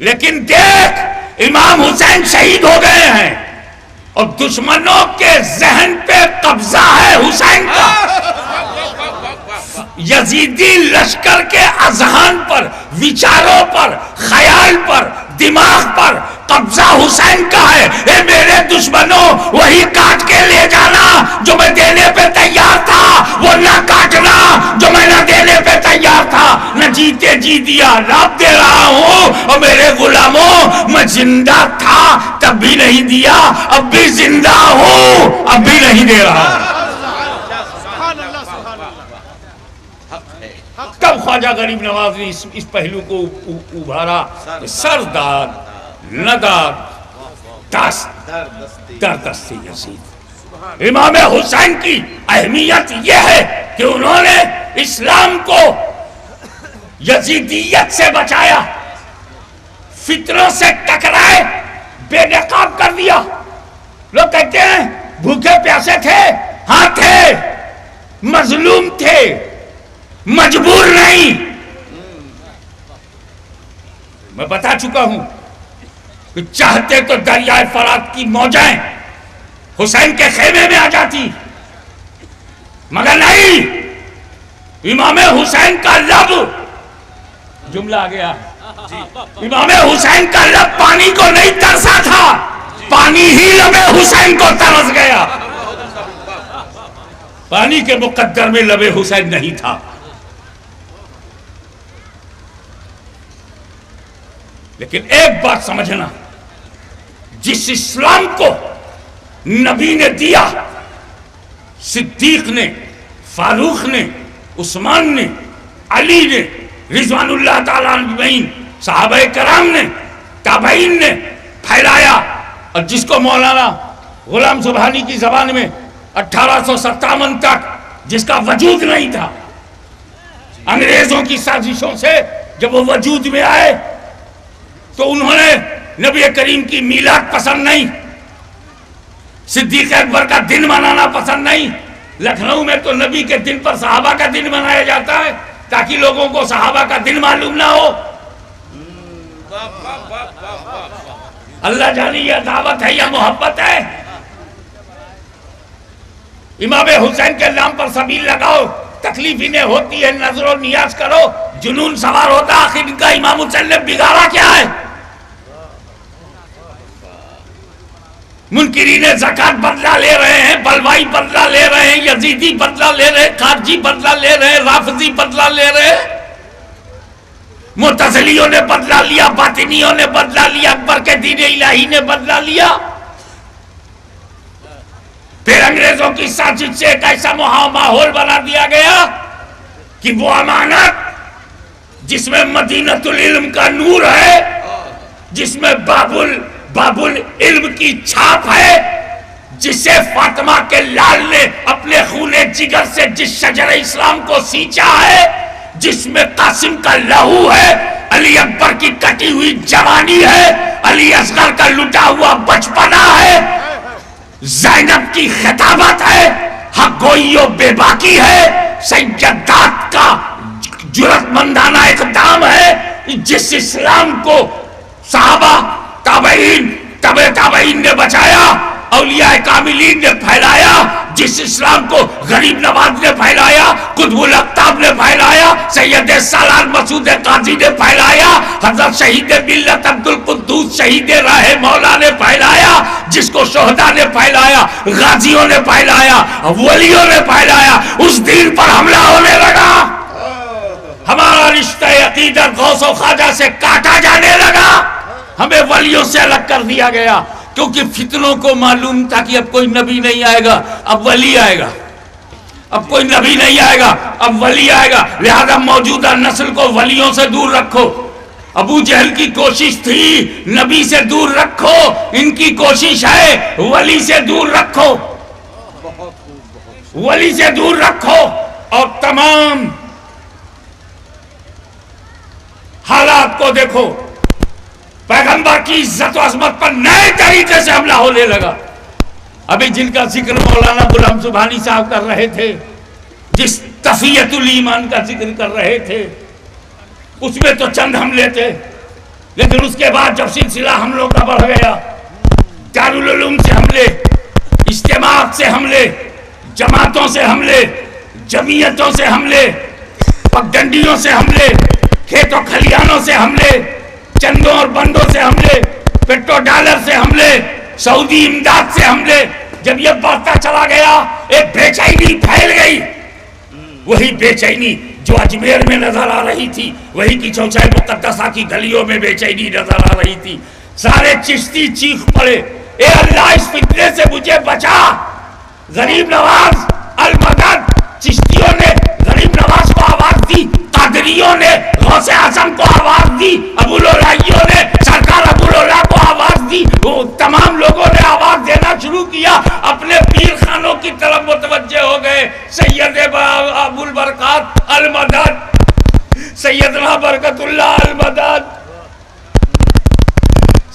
لیکن دیکھ امام حسین شہید ہو گئے ہیں اور دشمنوں کے ذہن پہ قبضہ ہے حسین کا، یزیدی لشکر کے اذہان پر، وچاروں پر، خیال پر، دماغ پر قبضہ حسین کا ہے۔ اے میرے دشمنوں، وہی کاٹ کے لے جانا جو میں دینے پہ تیار تھا، وہ نہ کاٹنا جو میں نہ دینے پہ تیار تھا، نہ جیتے جی دیا نہ اب دے رہا ہوں، اور میرے غلاموں میں زندہ تھا تب بھی نہیں دیا، اب بھی زندہ ہوں اب بھی نہیں دے رہا۔ تب خواجہ غریب نواز نے اس پہلو کو ابھارا، سردار نداد دست در دست یزید۔ امام حسین کی اہمیت یہ ہے کہ انہوں نے اسلام کو یزیدیت سے بچایا، فتنوں سے ٹکرائے، بے نقاب کر دیا۔ لوگ کہتے ہیں بھوکے پیاسے تھے، ہاں تھے، مظلوم تھے، مجبور نہیں۔ میں بتا چکا ہوں کہ چاہتے تو دریائے فرات کی موجیں حسین کے خیمے میں آ جاتی، مگر نہیں، امام حسین کا لب، جملہ آ گیا، امام حسین کا لب پانی کو نہیں ترسا تھا، پانی ہی لب حسین کو ترس گیا۔ پانی کے مقدر میں لب حسین نہیں تھا۔ لیکن ایک بات سمجھنا، جس اسلام کو نبی نے دیا، صدیق نے فاروق نے، عثمان نے، علی نے، رضوان اللہ تعالیٰ اجمعین، صحابہ کرام نے، تابعین نے پھیلایا، اور جس کو مولانا غلام سبحانی کی زبان میں 1857 تک جس کا وجود نہیں تھا، انگریزوں کی سازشوں سے جب وہ وجود میں آئے تو انہوں نے نبی کریم کی میلاد پسند نہیں، صدیق اکبر کا دن منانا پسند نہیں. لکھنؤ میں تو نبی کے دن پر صحابہ کا دن منایا جاتا ہے تاکہ لوگوں کو صحابہ کا دن معلوم نہ ہو. اللہ جانی یہ دعوت ہے یا محبت ہے؟ امام حسین کے نام پر سبیل لگاؤ، تکلیف انہیں ہوتی ہے، نظر و نیاز کرو، جنون سوار ہوتا، آخر ان کا امام حسین نے بگاڑا کیا ہے؟ منکرین زکات بدلہ لے رہے ہیں، بلوائی بدلہ لے رہے ہیں، یزیدی بدلہ لے رہے ہیں، خارجی بدلہ لے رہے ہیں، رافضی بدلہ لے رہے ہیں، معتزلیوں نے بدلہ لیا، باطنیوں نے بدلہ لیا، اکبر کے دین الہی نے بدلہ لیا. پھر انگریزوں کی سازش سے ایک ایسا ماحول بنا دیا گیا کہ وہ امانت جس میں مدینۃ العلم کا نور ہے، جس میں باب العلم کی چھاپ ہے، جسے فاطمہ کے لال نے اپنے خون جگر سے جس شجر اسلام کو سینچا ہے، جس میں قاسم کا لہو ہے، علی اکبر کی کٹی ہوئی جوانی ہے، علی اصغر کا لٹا ہوا بچپنا ہے، زینب کی خطابت ہے، حق گوئی و بے باکی ہے، سیدات کا جرأت مندانہ اقدام ہے، جس اسلام کو صحابہ، تابعین، تبع تابعین نے بچایا، اولیاء کاملین نے پھیلایا، جس اسلام کو غریب نواز نے پھیلایا، قطب الاقطاب نے پھیلایا، سید سالار مسعود قاضی نے پھیلایا، حضرت شہید ملت عبدالقدوس شہید راہ مولا نے پھیلایا، جس کو شہداء نے پھیلایا، غازیوں نے پھیلایا، ولیوں نے پھیلایا، اس دین پر حملہ ہونے لگا. ہمارا رشتہ عقیدت غوث و خواجہ سے کاٹا جانے لگا، ہمیں ولیوں سے الگ کر دیا گیا، کیونکہ فتنوں کو معلوم تھا کہ اب کوئی نبی نہیں آئے گا، اب ولی آئے گا. اب کوئی نبی نہیں آئے گا، اب ولی آئے گا، لہذا موجودہ نسل کو ولیوں سے دور رکھو. ابو جہل کی کوشش تھی نبی سے دور رکھو، ان کی کوشش ہے ولی سے دور رکھو، ولی سے دور رکھو. اور تمام حالات کو دیکھو، پیغمبر کی عزت و عظمت پر نئے طریقے سے حملہ ہونے لگا. ابھی جن کا ذکر مولانا غلام سبحانی صاحب کر رہے تھے، جس تفیت الایمان کا ذکر کر رہے تھے، اس میں تو چند حملے تھے، لیکن اس کے بعد جب سلسلہ حملوں کا بڑھ گیا، دارالعلوم سے حملے، اجتماعات سے حملے، جماعتوں سے حملے، جمعیتوں سے حملے، پگڈنڈیوں سے حملے، کھیت و کھلیانوں سے حملے، چندوں اور بندوں سے حملے، پیٹرو ڈالر سے حملے، سعودی امداد سے حملے. جب یہ بڑھتا چلا گیا، ایک بے چینی پھیل گئی. وہی بے چینی جو اجمیر میں نظر آ رہی تھی، وہی کی چوچائے مقدسہ کی گلیوں میں بے چینی نظر آ رہی تھی. سارے چشتی چیخ پڑے، اے اللہ اس فتنے سے مجھے بچا. غریب نواز المدد، چشتیوں نے غریب نواز کو آواز دی، قادریوں نے غوث اعظم کو آواز دی، ابوالعلائیوں نے سرکار ابوالعلا کو آواز دی. وہ تمام لوگوں نے آواز دینا شروع کیا، اپنے پیر خانوں کی طرف متوجہ ہو گئے. سید ابو البرکات المدد، سیدنا برکت اللہ المدد،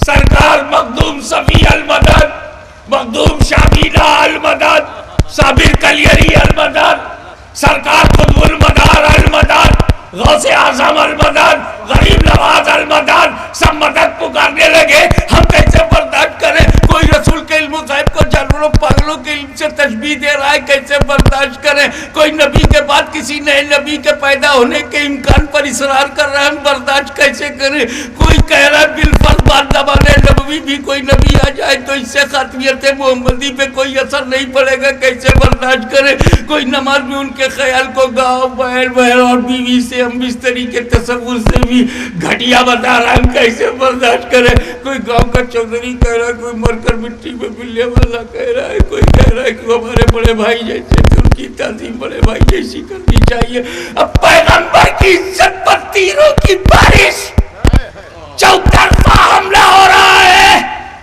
سرکار مخدوم صفی المدد، مخدوم شابینہ المدد، صابر کلیری المدد، سرکار قطب المدار المدد، غوث اعظم المدد، غریب نواز المدد، سب مدد پکارنے لگے. ہم کیسے برداشت کریں؟ کوئی رسول کے علم غیب کو جانوروں پاگلوں کے علم سے تشبیہ دے رہا ہے، کیسے برداشت کریں؟ کوئی نبی کے بعد کسی نئے نبی کے پیدا ہونے کے امکان پر اصرار کر رہا ہے، ہم برداشت کیسے کریں؟ کوئی کہہ رہا ہے بالفرض بعد زمانے نبوی بھی کوئی نبی آ جائے تو اس سے خاتمیت محمدی پہ کوئی اثر نہیں پڑے گا، کیسے برداشت کریں؟ کوئی نماز میں ان کے خیال کو گاؤں بہر اور بیوی سے ہم بستری کے تصور سے بھی گھٹیا بتا رہا ہے، ہم کیسے برداشت کریں؟ کوئی گاؤں کا چودھری کہہ رہا ہے، کوئی مر کر مٹی میں ملنے والا کہہ رہا ہے، کوئی کہہ رہا ہے کہ ہمارے بڑے بھائی جیسے تھے ان کی تعظیم بڑے بھائی جیسی کرنی چاہیے. اب پیغمبر کی عزت پر تیروں کی بارش, چوطرفہ حملہ ہو رہا ہے.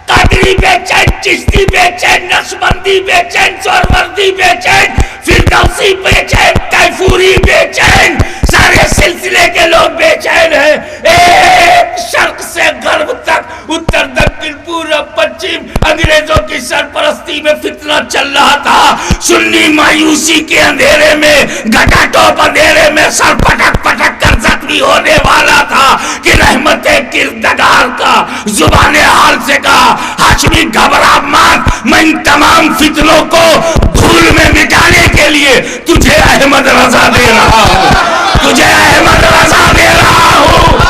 قادری بے چین, چشتی بے چین, نقشبندی بے چین, سہروردی بے چین, فردوسی بے چین, تیفوری بے چین, سارے سلسلے کے لوگ بے چین ہیں. ایک شرق سے غرب تک, اتر دکن پورب پچھم, انگریزوں کی سرپرستی میں فتنہ چل رہا تھا. سنی مایوسی کے اندھیرے میں, گھٹا ٹوپ اندھیرے میں سر پٹک پٹک کر زخمی ہونے والا تھا کہ رحمت کردگار کا زبان حال سے کہا, ہاشمی گھبرا مت, میں ان تمام فتنوں کو دھول میں مٹانے کے لیے تجھے احمد رضا دے رہا ہوں, تجھے احمد رضا دے رہا ہوں.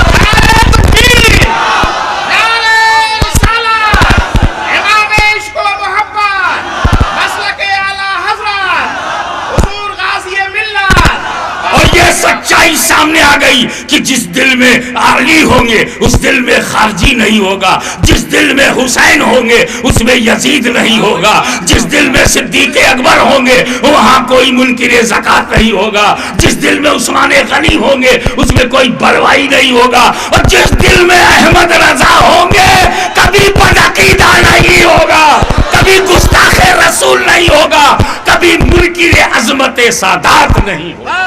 سچائی سامنے آ گئی کہ جس دل میں علی ہوں گے اس دل میں خارجی نہیں ہوگا, جس دل میں حسین ہوں گے اس میں یزید نہیں ہوگا, جس دل میں صدیق اکبر ہوں گے وہاں کوئی منکر زکات نہیں ہوگا, جس دل میں عثمان غنی ہوں گے اس میں کوئی بروائی نہیں ہوگا, اور جس دل میں احمد رضا ہوں گے کبھی بدعقیدہ نہیں ہوگا, کبھی گستاخ رسول نہیں ہوگا, کبھی منکر عظمت سادات نہیں ہوگا.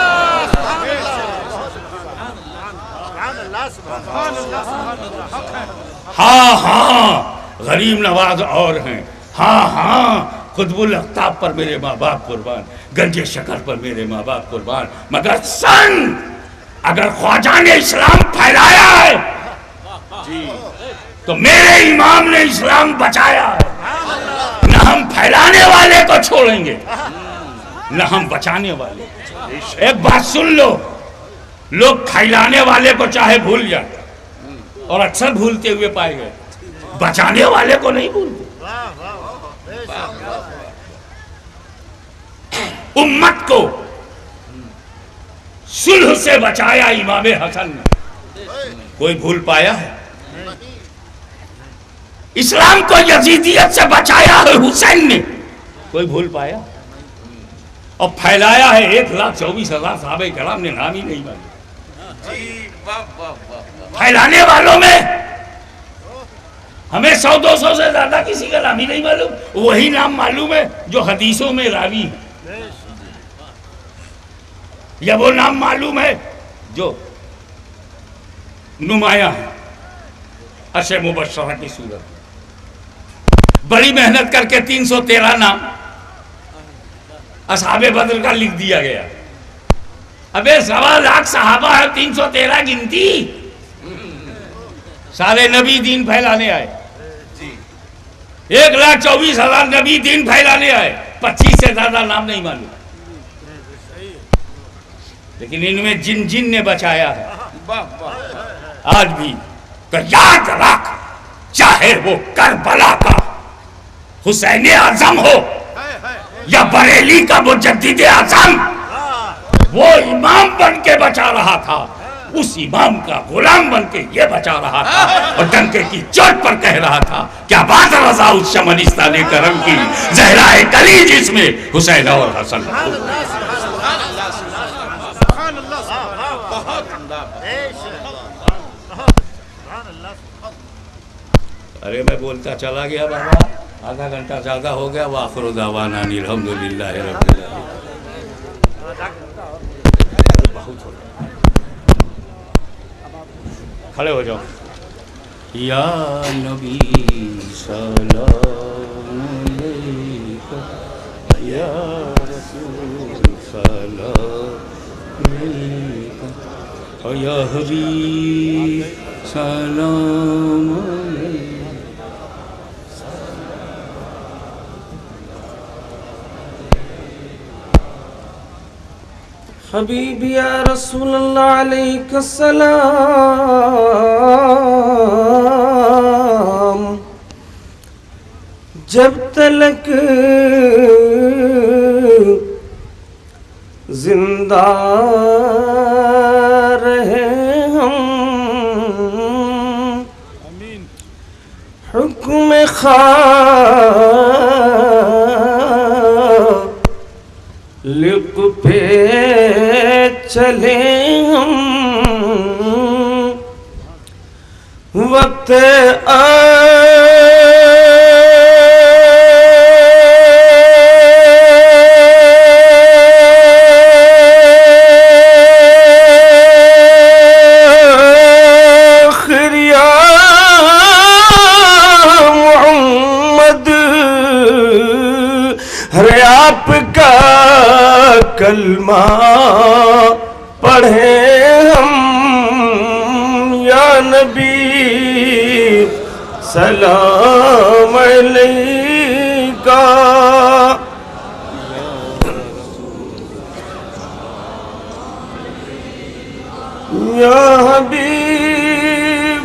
ہاں ہاں غریب نواز اور ہیں, ہاں ہاں قطب الاقطاب پر میرے ماں باپ قربان, گنج شکر پر میرے ماں باپ قربان, مگر سن اگر خواجہ نے اسلام پھیلایا ہے تو میرے امام نے اسلام بچایا ہے. نہ ہم پھیلانے والے کو چھوڑیں گے نہ ہم بچانے والے. ایک بات سن لو, لوگ پھیلانے والے کو چاہے بھول جائیں اور اکثر بھولتے ہوئے پائے گئے, بچانے والے کو نہیں بھولتے. امت کو صلح سے بچایا امام حسن نے, کوئی بھول پایا ہے؟ اسلام کو یزیدیت سے بچایا ہے حسین نے, کوئی بھول پایا؟ اور پھیلایا ہے 1,24,000 صحابہ کرام نے, نام ہی نہیں مانا. پھیلانے والوں میں ہمیں 100-200 سے زیادہ کسی کا نام ہی نہیں معلوم, وہی نام معلوم ہے جو حدیثوں میں راوی ہے, یا وہ نام معلوم ہے جو نمایاں ہے. عرش مبشرہ کی صورت بڑی محنت کر کے 313 نام اصحاب بدر کا لکھ دیا گیا. ابے 1.25 لاکھ صحابہ ہے, 313 گنتی. سارے نبی دین پھیلانے آئے, 1,24,000 نبی دین پھیلانے آئے, 25 سے زیادہ نام نہیں معلوم, لیکن ان میں جن جن نے بچایا ہے آج بھی. تو یاد رکھ, چاہے وہ کربلا کا حسین اعظم ہو یا بریلی کا مجدد اعظم, وہ امام بن کے بچا رہا تھا, اس امام کا غلام بن کے یہ بچا رہا تھا, اور ڈنکے کی چوٹ پر کہہ رہا تھا کیا بات رضا اس شمنستان کرم کی, زہرائے کلی جس میں حسین اور حسن. ارے میں بولتا چلا گیا بابا, آدھا گھنٹہ زیادہ ہو گیا. وآخر دعوانا ان الحمدللہ رب العالمین. کھڑے ہو جاؤ. یا نبی سلام علیکہ, یا رسول سلام علیکہ, یا حبیب سلام علیکہ. حبیبی یا رسول اللہ علیک السلام. جب تلک زندہ رہے ہم, حکم خدا لق پہ چلے ہم وقت آپ کا کلمہ پڑھیں ہم یا نبی سلام علیکہ یا حبیب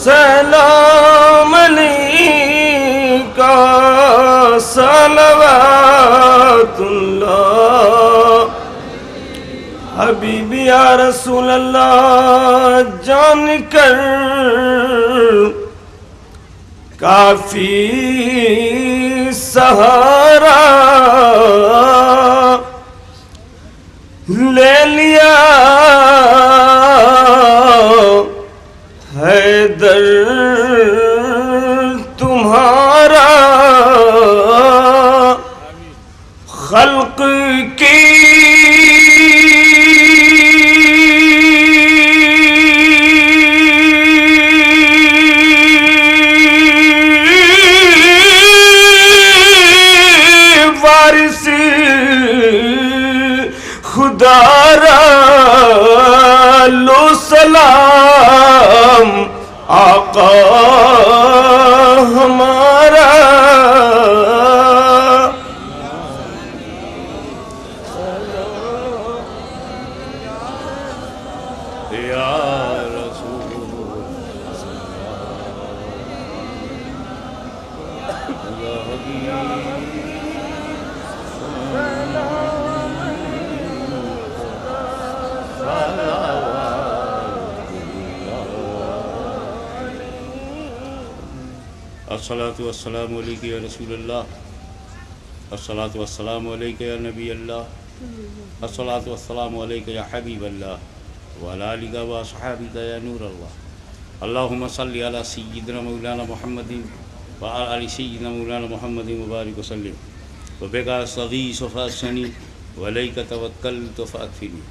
سلام علیکہ صلوات اللہ حبیبی یا رسول اللہ جان کر کافی سہارا لے لیا حیدر تمہارا خلق کی وارث خدا را لو سلام آقا ہمارا الصلاة والسلام علیکہ یا رسول اللہ، الصلاة والسلام علیکہ یا نبی اللہ، الصلاة والسلام علیکہ یا حبیب اللہ وعلی آلہ واصحابہ یا نور اللہ. اللہم صلی علی سیدنا مولانا محمد وعلی آل سیدنا مولانا محمد مبارک وسلم. وبک استغیث فاسقنی وعلیک توکلت فاکفنی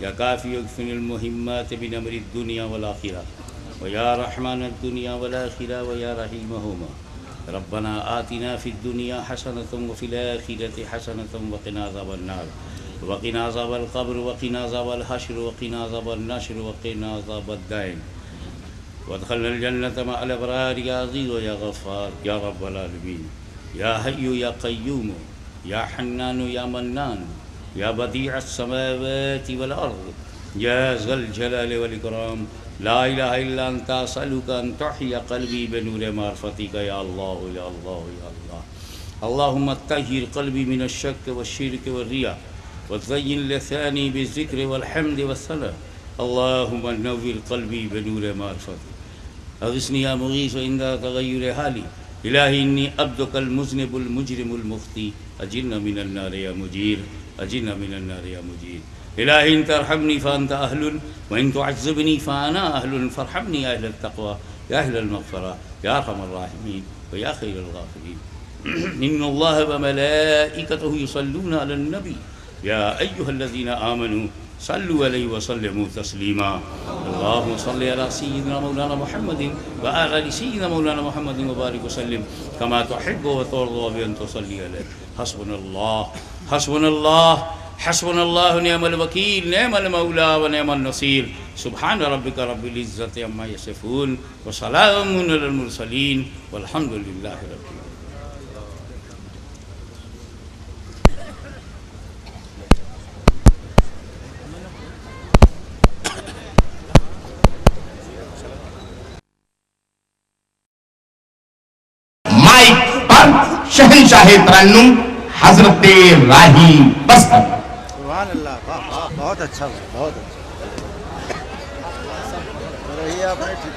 یا کافی اکفنی المہمات من امر الدنیا والآخرہ ویا رحمن الدنیا والآخرہ ویا رحیمہما. ربنا آتنا فی الدنیا حسنة وفی الآخرة حسنة وقنا عذاب النار وقنا عذاب القبر وقنا عذاب الحشر وقنا عذاب النشر وقنا عذاب الدائن وادخلنا الجنة مع الأبرار يا عزيز ويا غفار يا رب العالمين. يا حي يا قيوم يا حنان يا منان يا بديع السماوات والأرض يا ذا الجلال والإكرام لا إله إلا أنت أسألك أن تحيي قلبي بنور معرفتك يا الله يا الله يا الله. اللهم طهر قلبي من الشك والشرك والرياء وزين لساني بالذكر والحمد والثناء. اللهم نور قلبي بنور معرفتك. أغثني يا مغيث عند تغير حالي. إلهي إني عبدك المذنب المجرم المخطئ أجرنا من النار يا مجير أجرنا من النار يا مجير. إلهي إن ترحمني فأنت أهل وإن تعذبني فأنا أهل فارحمني يا أهل التقوى يا أهل المغفرة يا أرحم الراحمين ويا خير الغافرين. إن الله وملائكته يصلون على النبي يا أيها الذين آمنوا صلوا عليه وسلموا تسليما. اللهم صل على سيدنا مولانا محمد وعلى آل سيدنا مولانا محمد وبارك وسلم كما تحب وترضى بأن تصلي عليه. حسبنا الله حسبنا الله حسبنا الله نعم الوكيل نعم المولى ونعم النصير. سبحان ربك رب العزة عما يصفون وسلام على المرسلين والحمد لله رب العالمين. مائک پر شہنشاہ ترنم حضرت راہی بستر. سبحان اللہ، بہت اچھا بہت اچھا رہی آپ نے ٹھیک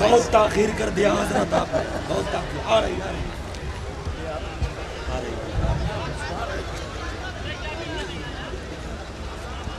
بہت تاخیر کر دیا حضرت آپ نے، بہت تاخیر آ رہی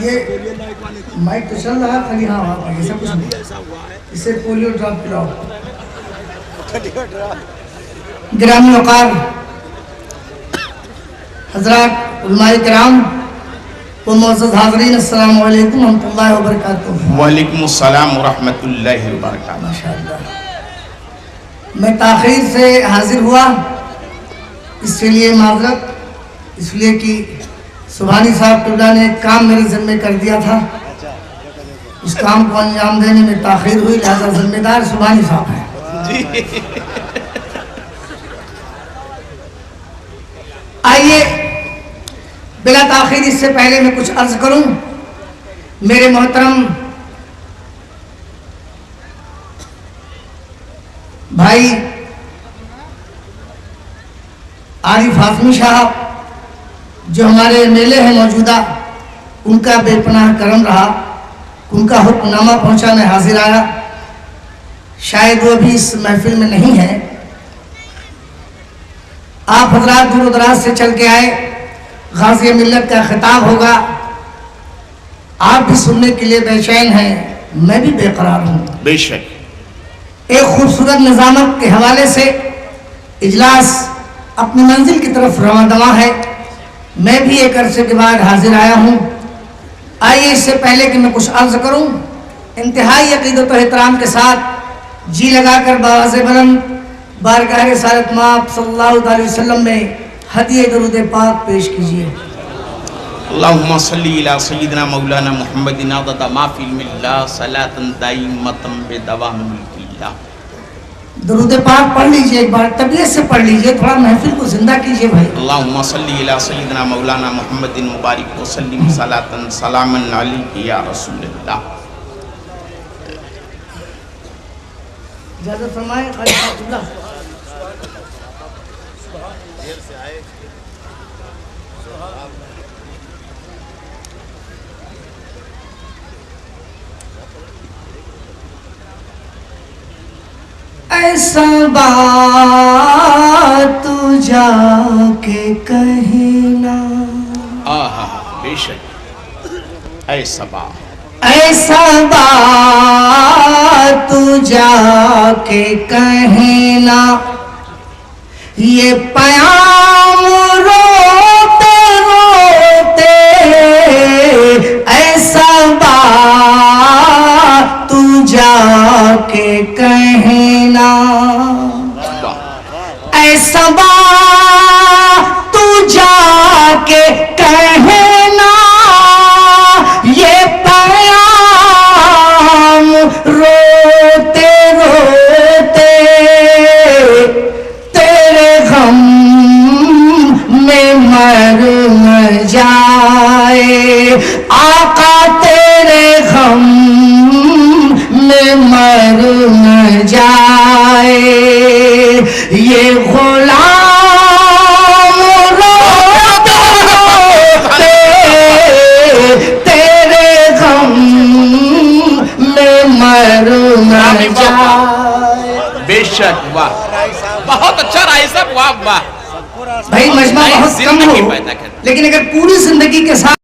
یہ مائک تو چل رہا خالی ہاں وہاں پر ایسا کچھ نہیں اسے پولیو ڈراپ پلاؤ گرامی وقار حضرات علماء کرام و معزز حاضرین السلام علیکم ورحمۃ اللہ وبرکاتہ وعلیکم السلام ورحمۃ اللہ وبرکاتہ ماشاءاللہ میں تاخیر سے حاضر ہوا اس کے لیے معذرت اس لیے کہ سبحانی صاحب قبلہ نے ایک کام میرے ذمہ کر دیا تھا اس کام کو انجام دینے میں تاخیر ہوئی لہذا ذمہ دار سبحانی صاحب ہیں آئیے بلا تاخیر اس سے پہلے میں کچھ عرض کروں میرے محترم بھائی عارف ہاشمی صاحب جو ہمارے میلے ہیں موجودہ ان کا بے پناہ کرم رہا ان کا حکم نامہ پہنچا میں حاضر آیا شاید وہ بھی اس محفل میں نہیں ہے آپ حضرات دور و دراز سے چل کے آئے غازی ملت کا خطاب ہوگا آپ بھی سننے کے لیے بے چین ہیں میں بھی بے قرار ہوں بے شک ایک خوبصورت نظامت کے حوالے سے اجلاس اپنی منزل کی طرف رواں دواں ہے میں بھی ایک عرصے کے بعد حاضر آیا ہوں آئیے اس سے پہلے کہ میں کچھ عرض کروں انتہائی عقیدت و احترام کے ساتھ جی لگا کر بآواز بلند بارگاہ رسالت مآب صلی اللہ علیہ وسلم میں ہدیہ درود پاک پیش کیجئے اللہم صلی علی سیدنا مولانا محمد عدد ما فی علم اللہ صلاة دائمتا بدوام ملک اللہ درود پاک پڑھ لیجئے ایک بار طبیعت سے پڑھ لیجئے تھوڑا محفل کو زندہ کیجئے بھائی اللہم صلی علی سیدنا مولانا محمد مبارک وسلم صلاة سلاما علیہ یا رسول اللہ اجازت فرمائے خلیفہ اللہ ایسا بات تو جا کے کہنا آہا بے شک ایسا بات ایسا بات تو جا کے کہنا یہ پیام روتے روتے ایسا بات تو جا کے کہنا ایسا بات تو جا کے کہنا یہ پیام روتے روتے تیرے غم میں مر جائے آقا تیرے غم میں مر جائے یہ غلام روتے روتے تیرے غم میں مر جائے بے شک واہ بہت اچھا رائے صاحب واہ واہ بھائی مجمع بہت کم ہو لیکن اگر پوری زندگی کے ساتھ